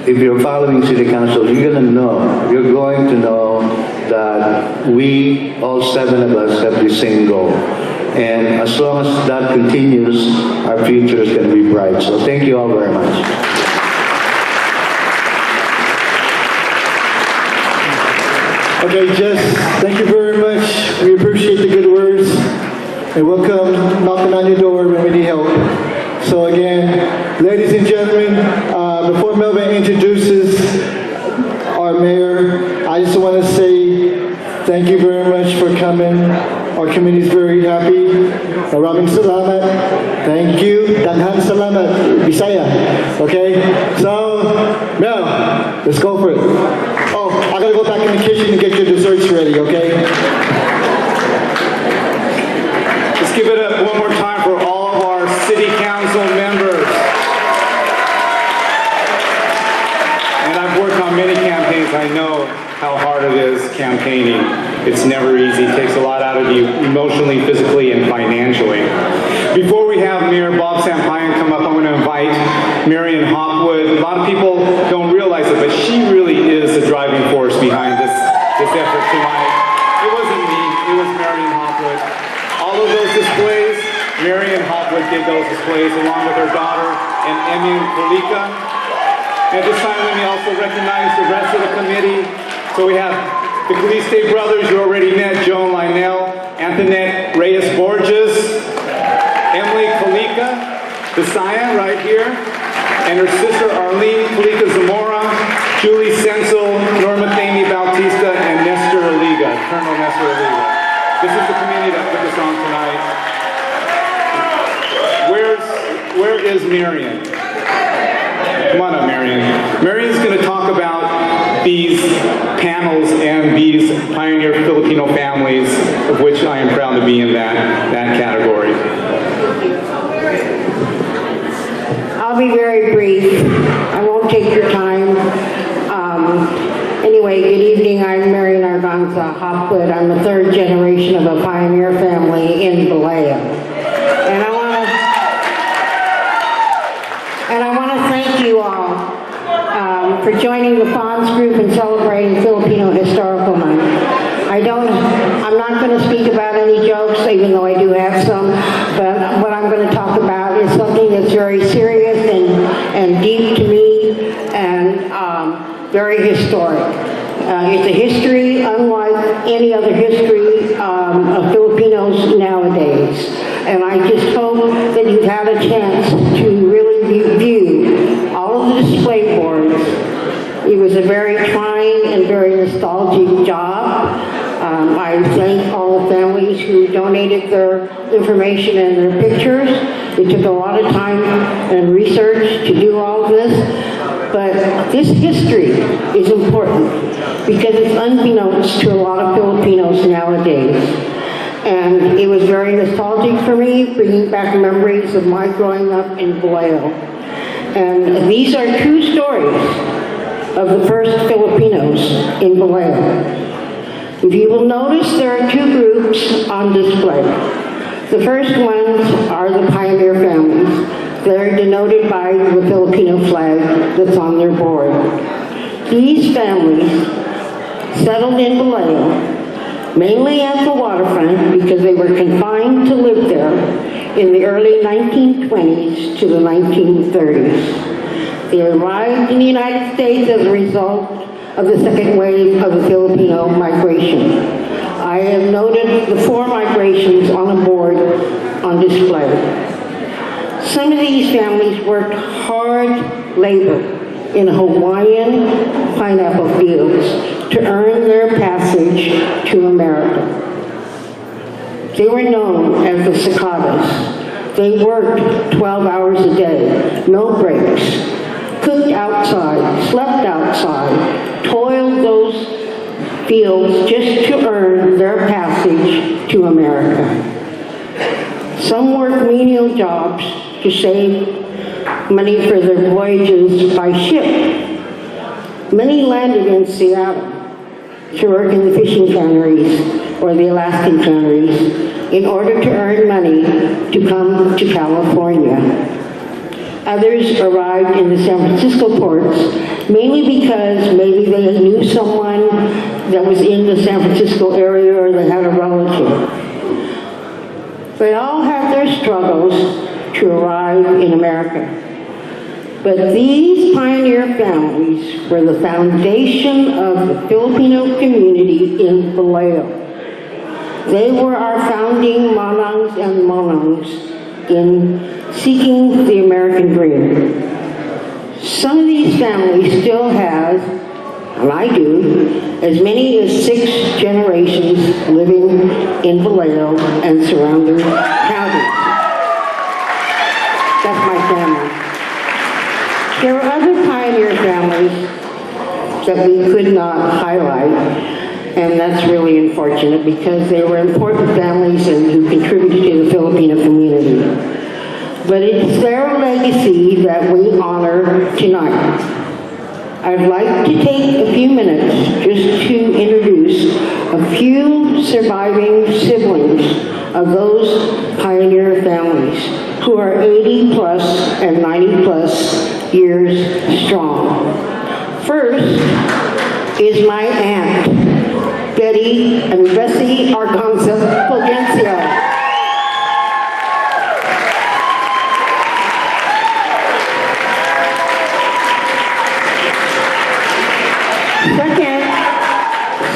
if you're following city council, you're going to know that we, all 7 of us, have the same goal. And as long as that continues, our future is going to be bright. So thank you all very much. Okay, Jess, thank you very much. We appreciate the good words. And we'll come knocking on your door when we need help. So again, ladies and gentlemen, before Melvin introduces our mayor, I just want to say thank you very much for coming. Our community is very happy. Maraming salamat. Thank you. Daghan salamat. Bisaya. Okay? So, Mel, let's go for it. Oh, I gotta go back in the kitchen and get your desserts ready, okay? Let's give it up one more time for all of our city council members. And I've worked on many campaigns. I know how hard it is campaigning. It's never easy. It takes a lot out of you emotionally, physically, and financially. Before we have Mayor Bob Sampayan come up, I'm going to invite Marion Hopwood. A lot of people don't realize it, but she really is the driving force behind this effort tonight. It wasn't me, it was Marion Hopwood. All of those displays, Marion Hopwood did those displays along with her daughter and Emmy Kalika. At this time, let me also recognize the rest of the committee. So we have the Caliste brothers you already met, Joan Lionel, Antoinette Reyes-Borges, Emily Kalika, Bisaya right here, and her sister Arlene Kalika Zamora, Julie Sensel, Norma Thamey Bautista, and Nestor Aliga, Colonel Nestor Aliga. This is the committee that put this on tonight. Where is Marion? Come on up, Marion. Marion's going to talk about these panels and these pioneer Filipino families, of which I am proud to be in that category. I'll be very brief. I won't take your time. Anyway, good evening. I'm Marion Arganza Hopwood. I'm the 3rd generation of a pioneer family in Vallejo. And I want to thank you all for joining the Fonz group and celebrating Filipino Historical Month. I'm not going to speak about any jokes, even though I do have some, but what I'm going to talk about is something that's very serious and deep to me and very historic. It's a history unlike any other history of Filipinos nowadays. And I just hope that you've had a chance to really review all of the display boards. It was a very trying and very nostalgic job. I thank all the Filipino families who donated their information and their pictures. It took a lot of time and research to do all of this, but this history is important because it's unbeknownst to a lot of Filipinos nowadays. And it was very nostalgic for me, bringing back memories of my growing up in Vallejo. And these are true stories of the first Filipinos in Vallejo. If you will notice, there are two groups on display. The first ones are the pioneer families. They're denoted by the Filipino flag that's on their board. These families settled in Vallejo, mainly at the waterfront because they were confined to live there in the early 1920s to the 1930s. They arrived in the United States as a result of the second wave of the Filipino migration. I have noted the 4 migrations on a board on display. Some of these families worked hard labor in Hawaiian pineapple fields to earn their passage to America. They were known as the cicadas. They worked 12 hours a day, no breaks, cooked outside, slept outside, toiled those fields just to earn their passage to America. Some worked menial jobs to save money for their voyages by ship. Many landed in Seattle to work in the fishing canneries or the Alaskan canneries in order to earn money to come to California. Others arrived in the San Francisco ports mainly because maybe they knew someone that was in the San Francisco area or they had a relative. They all had their struggles to arrive in America. But these pioneer families were the foundation of the Filipino community in Vallejo. They were our founding manangs and monangs in seeking the American dream. Some of these families still have, and I do, as many as 6 generations living in Vallejo and surrounding counties. That's my family. There are other pioneer families that we could not highlight, and that's really unfortunate because they were important families and who contributed to the Filipino community. But it's their legacy that we honor tonight. I'd like to take a few minutes just to introduce a few surviving siblings of those pioneer families who are 80 plus and 90 plus years strong. First is my aunt, Betty and Bessie Arganza Fulgencio.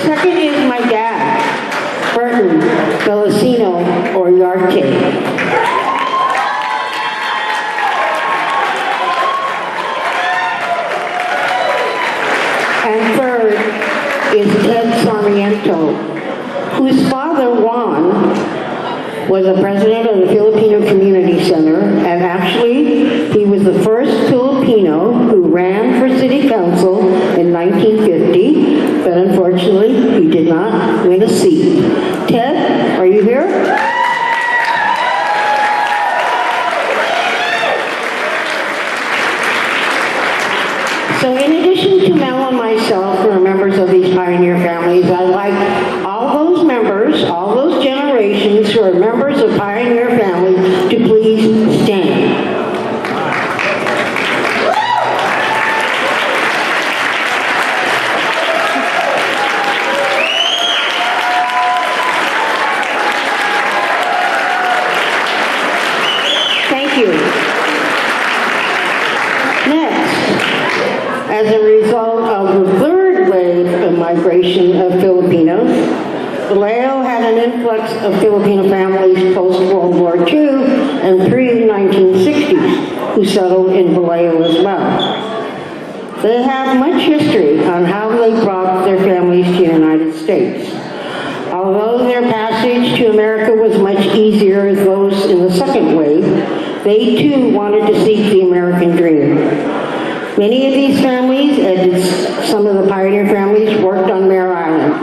Second is my dad, Burton Felicino Oriarte. And third is Ted Sarmiento, whose father, Juan, was the president of the Filipino Community Center, and actually, he was the first Filipino who ran for city council in 1950, but unfortunately, he did not win a seat. Ted, are you here? So in addition to Mel and myself, who are members of these pioneer families, I'd like all those members, all those generations who are members of pioneer families to please stand. Thank you. Next, as a result of the third wave of migration of Filipinos, Vallejo had an influx of Filipino families post-World War II and pre-1960s who settled in Vallejo as well. They have much history on how they brought their families to the United States. Although their passage to America was much easier than those in the second wave, they too wanted to seek the American dream. Many of these families, and some of the pioneer families, worked on Mare Island.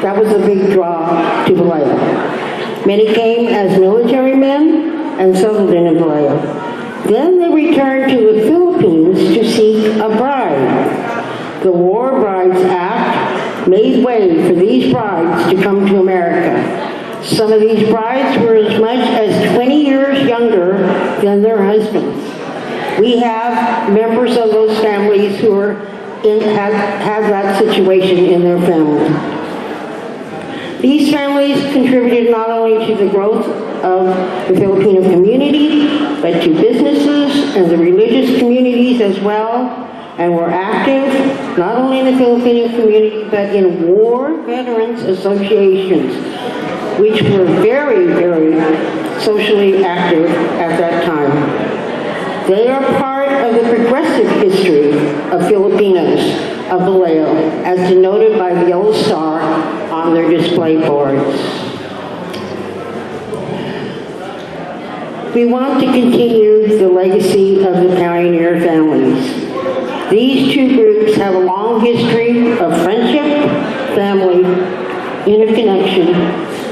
That was a big draw to Vallejo. Many came as military men and settled in Vallejo. Then they returned to the Philippines to seek a bride. The War Brides Act made way for these brides to come to America. Some of these brides were as much as 20 years younger than their husbands. We have members of those families who are have that situation in their family. These families contributed not only to the growth of the Filipino community, but to businesses and the religious communities as well, and were active not only in the Filipino community, but in war veterans associations, which were very, very socially active at that time. They are part of the progressive history of Filipinos of Vallejo, as denoted by the yellow star on their display boards. We want to continue the legacy of the pioneer families. These two groups have a long history of friendship, family, interconnection,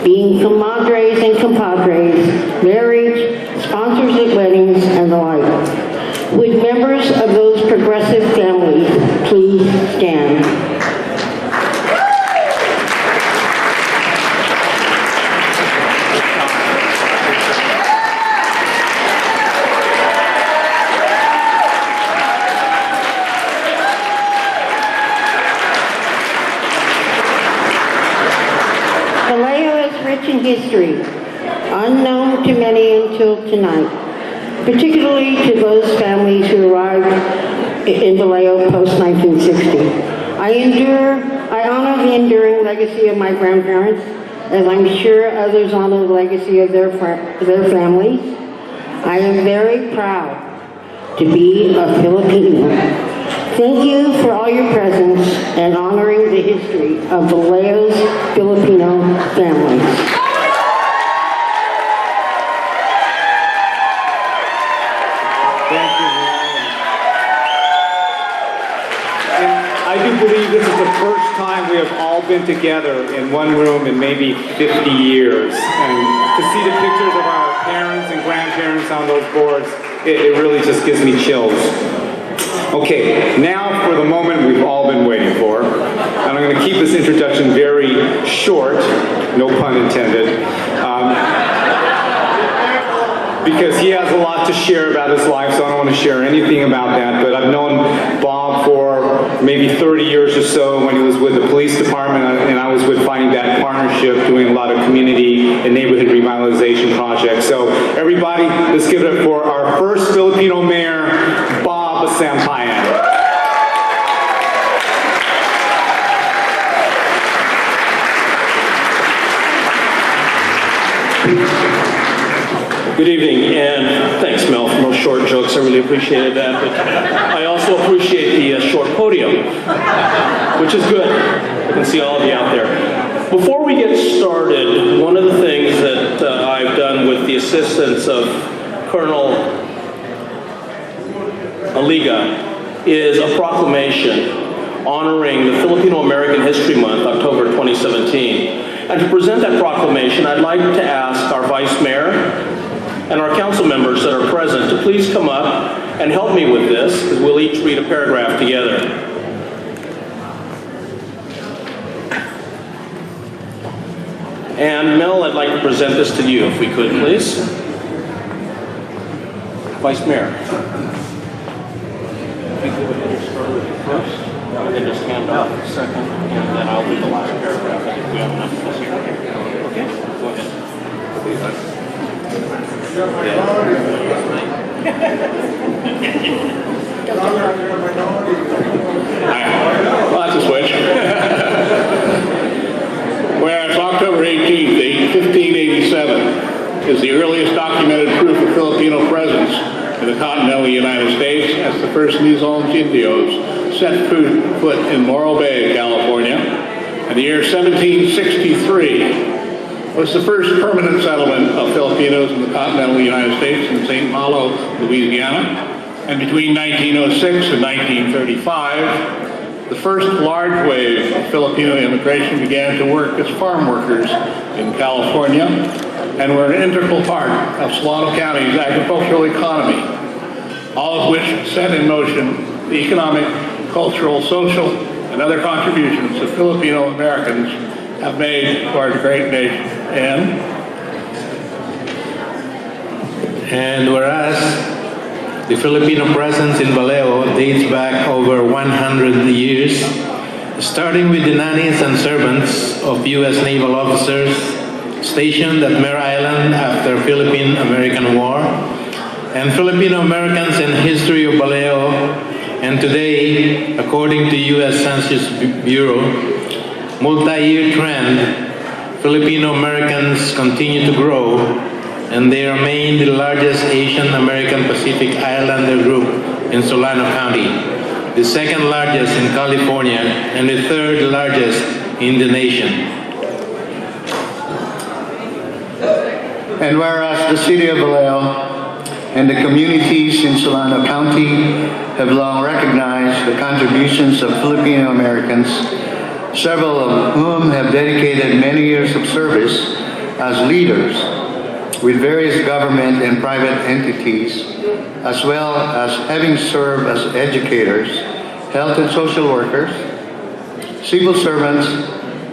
being comadres and compadres, marriage, sponsors at weddings, and the like. Would members of those progressive families please stand? Vallejo is rich in history, unknown to many until tonight, particularly to those families who arrived in Vallejo post-1960. I honor the enduring legacy of my grandparents, as I'm sure others honor the legacy of their families. I am very proud to be a Filipino. Thank you for all your presence and honoring the history of Vallejo's Filipino families. I do believe this is the first time we have all been together in one room in maybe 50 years. And to see the pictures of our parents and grandparents on those boards, it really just gives me chills. Okay, now for the moment we've all been waiting for. And I'm going to keep this introduction very short, no pun intended. Because he has a lot to share about his life, so I don't want to share anything about that. But I've known Bob for maybe 30 years or so when he was with the police department, and I was with Finding That Partnership, doing a lot of community and neighborhood revitalization projects. So everybody, let's give it up for our first Filipino mayor, Bob Sampayan. Good evening, and thanks, Mel, for those short jokes. I really appreciated that. But I also appreciate the short podium, which is good. I can see all of you out there. Before we get started, one of the things that I've done with the assistance of Colonel Aliga is a proclamation honoring the Filipino American History Month, October 2017. And to present that proclamation, I'd like to ask our Vice Mayor and our council members that are present to please come up and help me with this, because we'll each read a paragraph together. And Mel, I'd like to present this to you, if we could, please. Vice Mayor. If we go ahead and start with you first, and then just hand off a second, and then I'll do the last paragraph if we have enough of this here. Okay, go ahead. Well, that's a switch. Whereas October 18th, 1587 is the earliest documented proof of Filipino presence in the continental United States, as the first Luzon Indios set foot in Morro Bay, California. In the year 1763, was the first permanent settlement of Filipinos in the continental United States in St. Malo, Louisiana. And between 1906 and 1935, the first large wave of Filipino immigration began to work as farm workers in California and were an integral part of Solano County's agricultural economy, all of which set in motion the economic, cultural, social, and other contributions that Filipino Americans have made to our great nation. And whereas the Filipino presence in Vallejo dates back over 100 years, starting with the nannies and servants of U.S. naval officers stationed at Mare Island after Philippine-American War, and Filipino Americans in history of Vallejo, and today, according to U.S. Census Bureau, multi-year trend, Filipino Americans continue to grow, and they remain the largest Asian American Pacific Islander group in Solano County, the second largest in California, and the third largest in the nation. And whereas the city of Vallejo and the communities in Solano County have long recognized the contributions of Filipino Americans, several of whom have dedicated many years of service as leaders with various government and private entities, as well as having served as educators, health and social workers, civil servants,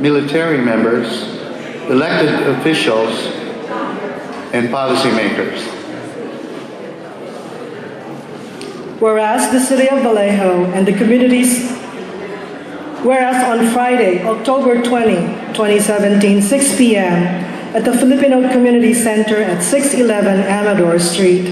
military members, elected officials, and policymakers. Whereas the city of Vallejo and the communities, whereas on Friday, October 20, 2017, 6 p.m., at the Filipino Community Center at 611 Amador Street,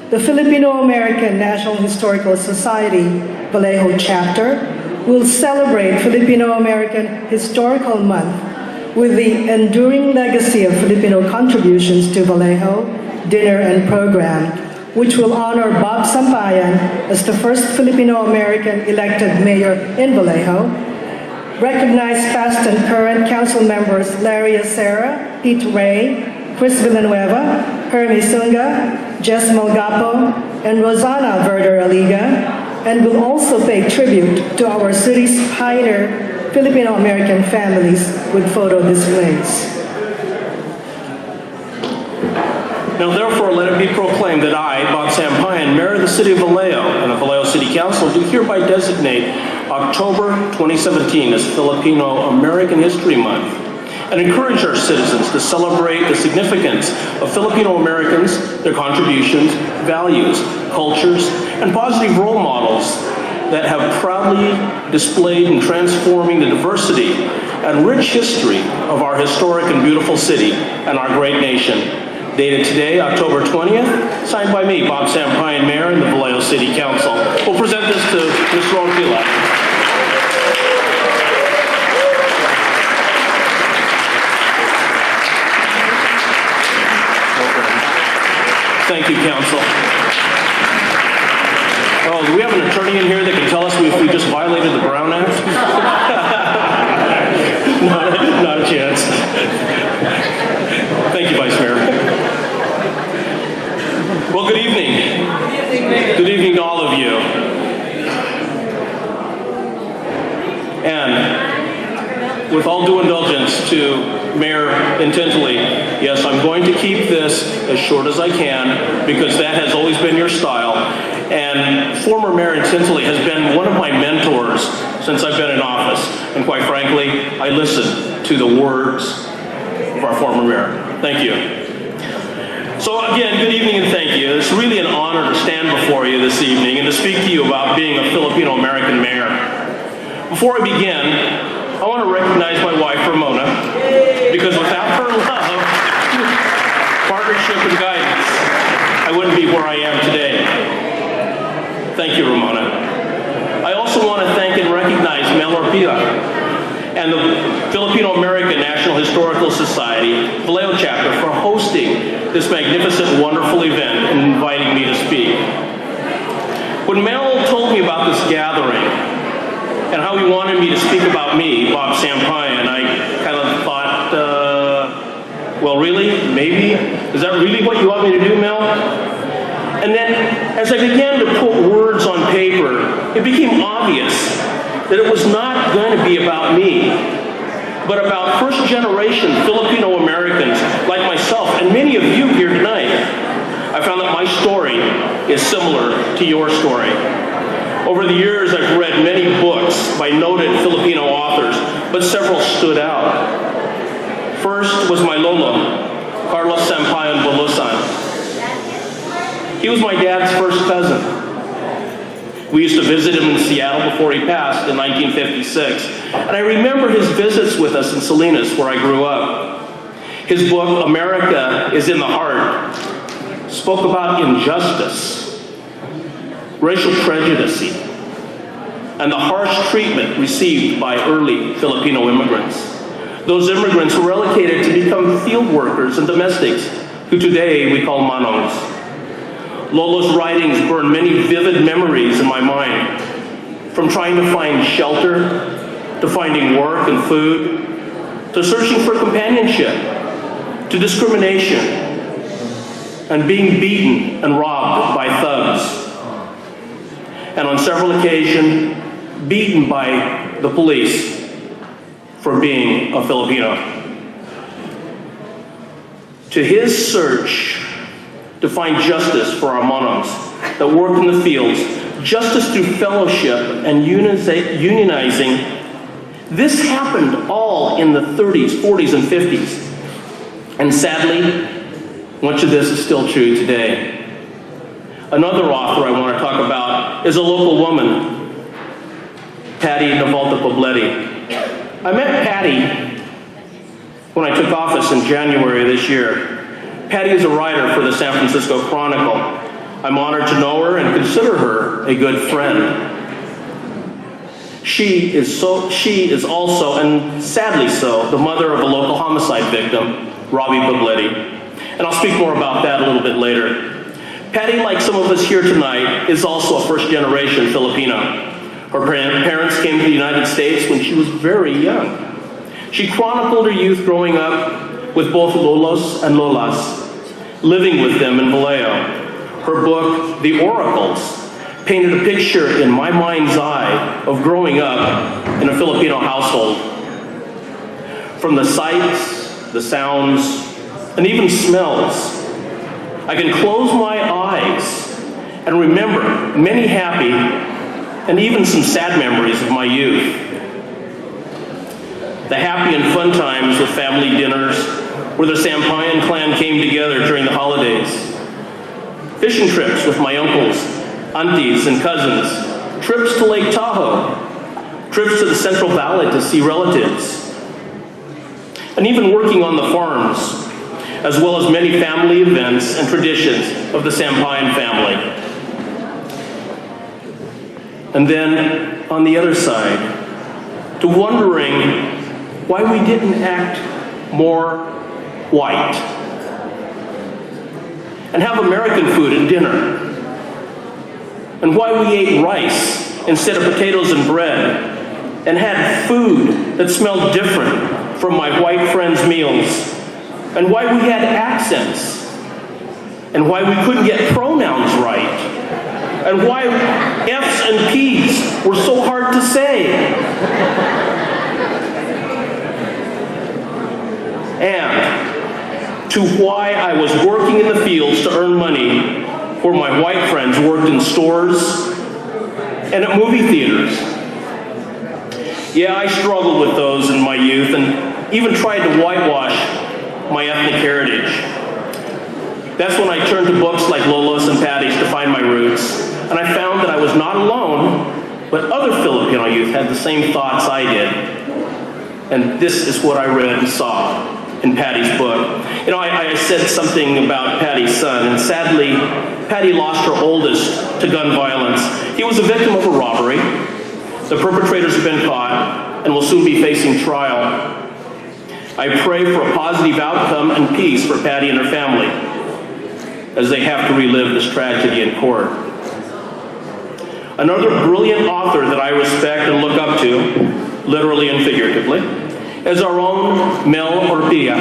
the Filipino American National Historical Society Vallejo chapter will celebrate Filipino American Historical Month with the enduring legacy of Filipino contributions to Vallejo dinner and program, which will honor Bob Sampayan as the first Filipino American elected mayor in Vallejo, recognize past and current council members Larry Acera, Pete Ray, Chris Villanueva, Hermie Sunga, Jess Malgapo, and Rosana Verder Aliga, and will also pay tribute to our city's pioneer Filipino American families with photo displays. Now therefore let it be proclaimed that I, Bob Sampayan, Mayor of the City of Vallejo, and the Vallejo City Council do hereby designate October 2017 as Filipino American History Month, and encourage our citizens to celebrate the significance of Filipino Americans, their contributions, values, cultures, and positive role models that have proudly displayed in transforming the diversity and rich history of our historic and beautiful city and our great nation. Dated today, October 20th, signed by me, Bob Sampayan, Mayor, and the Vallejo City Council. We'll present this to Mr. Orquila. Thank you, Council. Oh, do we have an attorney in here that can tell us if we just violated the Brown Act? Not a chance. Thank you, Vice Mayor. Well, good evening. Good evening to all of you. And with all due indulgence to Mayor Intently, yes, I'm going to keep this as short as I can because that has always been your style. And former Mayor Intently has been one of my mentors since I've been in office. And quite frankly, I listen to the words of our former mayor. Thank you. So again, good evening and thank you. It's really an honor to stand before you this evening and to speak to you about being a Filipino-American mayor. Before I begin, I want to recognize my wife, Ramona, because without her love, partnership, and guidance, I wouldn't be where I am today. Thank you, Ramona. I also want to thank and recognize Mel Orpila and the Filipino American National Historical Society Vallejo chapter for hosting this magnificent, wonderful event and inviting me to speak. When Mel told me about this gathering and how he wanted me to speak about me, Bob Sampayan, I kind of thought, Well, really? Maybe? Is that really what you want me to do, Mel? And then, as I began to put words on paper, it became obvious that it was not going to be about me, but about first-generation Filipino Americans like myself and many of you here tonight. I found that my story is similar to your story. Over the years, I've read many books by noted Filipino authors, but several stood out. First was my lolo, Carlos Sampaio Bulusan. He was my dad's first cousin. We used to visit him in Seattle before he passed in 1956. And I remember his visits with us in Salinas, where I grew up. His book, America is in the Heart, spoke about injustice, racial prejudice, and the harsh treatment received by early Filipino immigrants. Those immigrants were relocated to become field workers and domestics, who today we call manongs. Lolo's writings burn many vivid memories in my mind, from trying to find shelter, to finding work and food, to searching for companionship, to discrimination, and being beaten and robbed by thugs. And on several occasions, beaten by the police for being a Filipino. To his search to find justice for our manongs that work in the fields, justice through fellowship and unionizing, this happened all in the 30s, 40s, and 50s. And sadly, much of this is still true today. Another author I want to talk about is a local woman, Patty Navalta Pobletti. I met Patty when I took office in January of this year. Patty is a writer for the San Francisco Chronicle. I'm honored to know her and consider her a good friend. She is also, and sadly so, the mother of a local homicide victim, Robbie Pobletti. And I'll speak more about that a little bit later. Patty, like some of us here tonight, is also a first-generation Filipino. Her parents came to the United States when she was very young. She chronicled her youth growing up with both lolos and lolas, living with them in Vallejo. Her book, The Oracles, painted a picture in my mind's eye of growing up in a Filipino household. From the sights, the sounds, and even smells, I can close my eyes and remember many happy and even some sad memories of my youth. The happy and fun times with family dinners where the Sampaio clan came together during the holidays. Fishing trips with my uncles, aunties, and cousins. Trips to Lake Tahoe. Trips to the Central Valley to see relatives. And even working on the farms, as well as many family events and traditions of the Sampaio family. And then, on the other side, to wondering why we didn't act more white and have American food at dinner, and why we ate rice instead of potatoes and bread, and had food that smelled different from my white friends' meals, and why we had accents, and why we couldn't get pronouns right, and why F's and P's were so hard to say. And to why I was working in the fields to earn money where my white friends worked in stores and at movie theaters. Yeah, I struggled with those in my youth and even tried to whitewash my ethnic heritage. That's when I turned to books like Lolo's and Patty's to find my roots, and I found that I was not alone, but other Filipino youth had the same thoughts I did. And this is what I read and saw in Patty's book. You know, I said something about Patty's son, and sadly, Patty lost her oldest to gun violence. He was a victim of a robbery. The perpetrators have been caught and will soon be facing trial. I pray for a positive outcome and peace for Patty and her family as they have to relive this tragedy in court. Another brilliant author that I respect and look up to, literally and figuratively, is our own Mel Orpilla.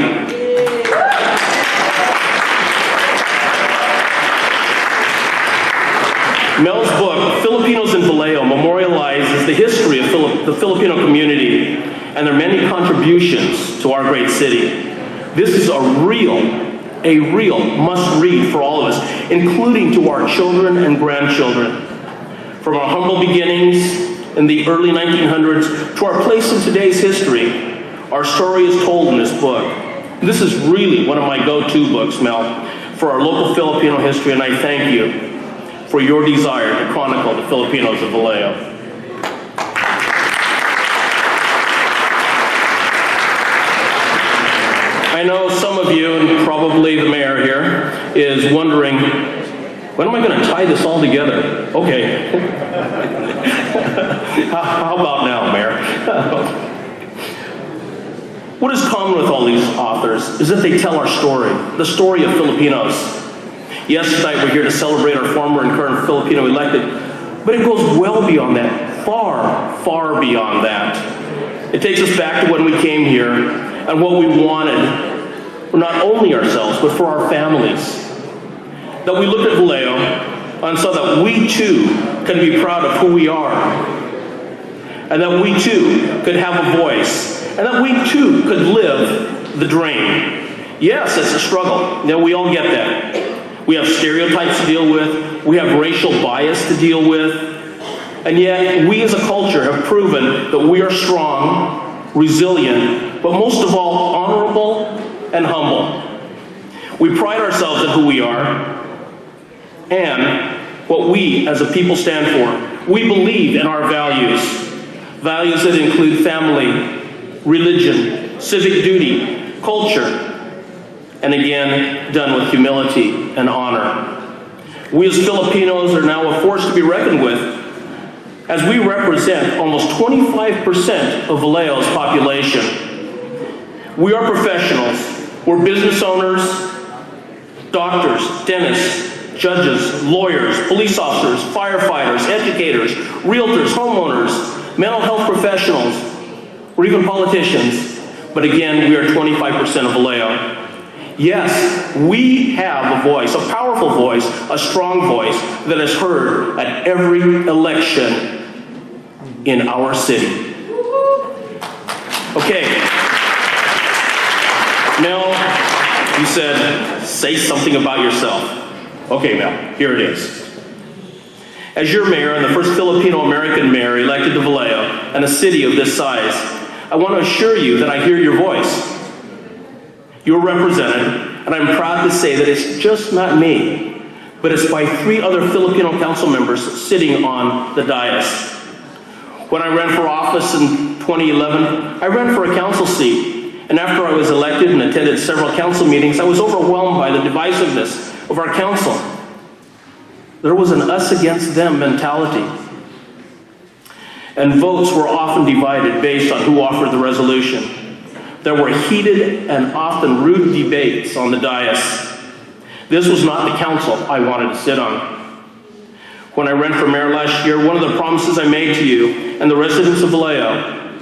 Mel's book, Filipinos in Vallejo, memorializes the history of the Filipino community and their many contributions to our great city. This is a real must-read for all of us, including to our children and grandchildren. From our humble beginnings in the early 1900s to our place in today's history, our story is told in this book. This is really one of my go-to books, Mel, for our local Filipino history, and I thank you for your desire to chronicle the Filipinos of Vallejo. I know some of you, and probably the mayor here, is wondering, when am I going to tie this all together? Okay. How about now, Mayor? What is common with all these authors is that they tell our story, the story of Filipinos. Yes, tonight we're here to celebrate our former and current Filipino elected, but it goes well beyond that, far, far beyond that. It takes us back to when we came here and what we wanted for not only ourselves, but for our families. That we looked at Vallejo and saw that we too can be proud of who we are, and that we too could have a voice, and that we too could live the dream. Yes, it's a struggle. You know, we all get that. We have stereotypes to deal with. We have racial bias to deal with. And yet, we as a culture have proven that we are strong, resilient, but most of all, honorable and humble. We pride ourselves in who we are and what we as a people stand for. We believe in our values. Values that include family, religion, civic duty, culture, and again, done with humility and honor. We as Filipinos are now a force to be reckoned with, as we represent almost 25% of Vallejo's population. We are professionals. We're business owners, doctors, dentists, judges, lawyers, police officers, firefighters, educators, realtors, homeowners, mental health professionals, or even politicians. But again, we are 25% of Vallejo. Yes, we have a voice, a powerful voice, a strong voice that is heard at every election in our city. Okay. Mel, you said, say something about yourself. Okay, Mel, here it is. As your mayor and the first Filipino-American mayor elected to Vallejo and a city of this size, I want to assure you that I hear your voice. You're represented, and I'm proud to say that it's just not me, but it's by 3 other Filipino council members sitting on the dais. When I ran for office in 2011, I ran for a council seat, and after I was elected and attended several council meetings, I was overwhelmed by the divisiveness of our council. There was an us against them mentality, and votes were often divided based on who offered the resolution. There were heated and often rude debates on the dais. This was not the council I wanted to sit on. When I ran for mayor last year, one of the promises I made to you and the residents of Vallejo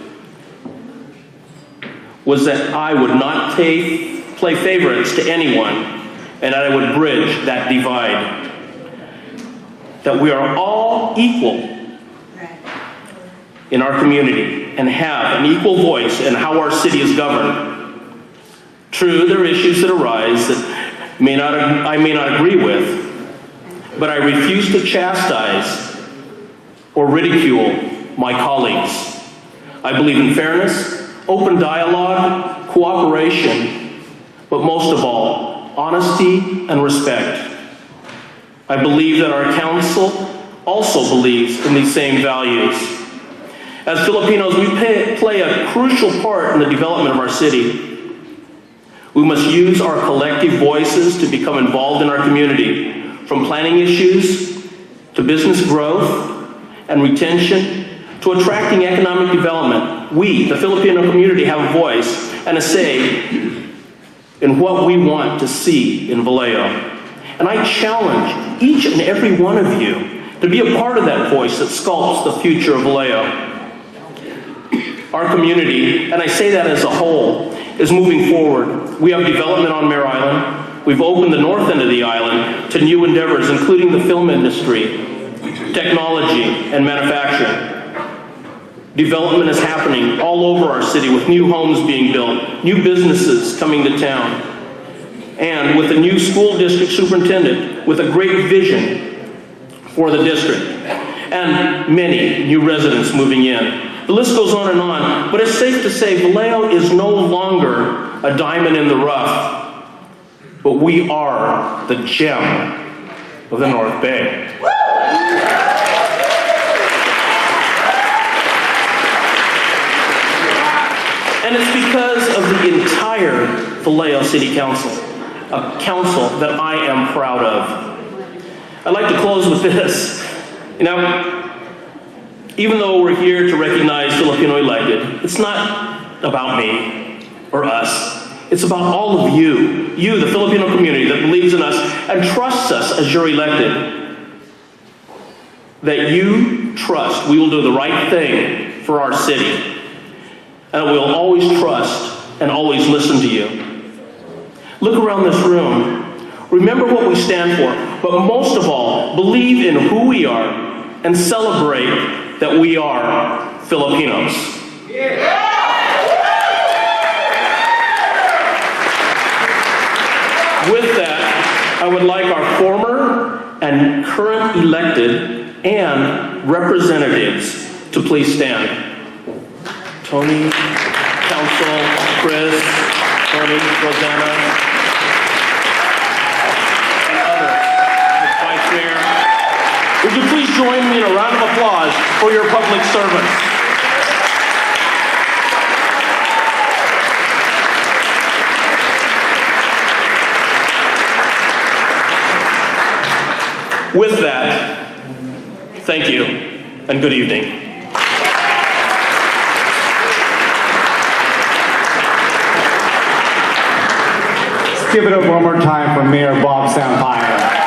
was that I would not play favorites to anyone, and that I would bridge that divide. That we are all equal in our community and have an equal voice in how our city is governed. True, there are issues that arise that I may not agree with, but I refuse to chastise or ridicule my colleagues. I believe in fairness, open dialogue, cooperation, but most of all, honesty and respect. I believe that our council also believes in these same values. As Filipinos, we play a crucial part in the development of our city. We must use our collective voices to become involved in our community, from planning issues to business growth and retention to attracting economic development. We, the Filipino community, have a voice and a say in what we want to see in Vallejo. And I challenge each and every one of you to be a part of that voice that sculpts the future of Vallejo. Our community, and I say that as a whole, is moving forward. We have development on Mare Island. We've opened the north end of the island to new endeavors, including the film industry. technology, and manufacturing. Development is happening all over our city with new homes being built, new businesses coming to town, and with a new school district superintendent with a great vision for the district, and many new residents moving in. The list goes on, but it's safe to say Vallejo is no longer a diamond in the rough, but we are the gem of the North Bay. And it's because of the entire Vallejo City Council, a council that I am proud of. I'd like to close with this. Even though we're here to recognize Filipino elected, it's not about me or us. It's about all of you, the Filipino community that believes in us and trusts us as your elected. That you trust we will do the right thing for our city. And we'll always trust and always listen to you. Look around this room. Remember what we stand for, but most of all, believe in who we are and celebrate that we are Filipinos. With that, I would like our former and current elected and representatives to please stand. Tony, Council, Chris, Tony, Rosanna, and others, the Vice Mayor. Would you please join me in a round of applause for your public servants? With that, thank you and good evening. Give it up one more time for Mayor Bob Sampire.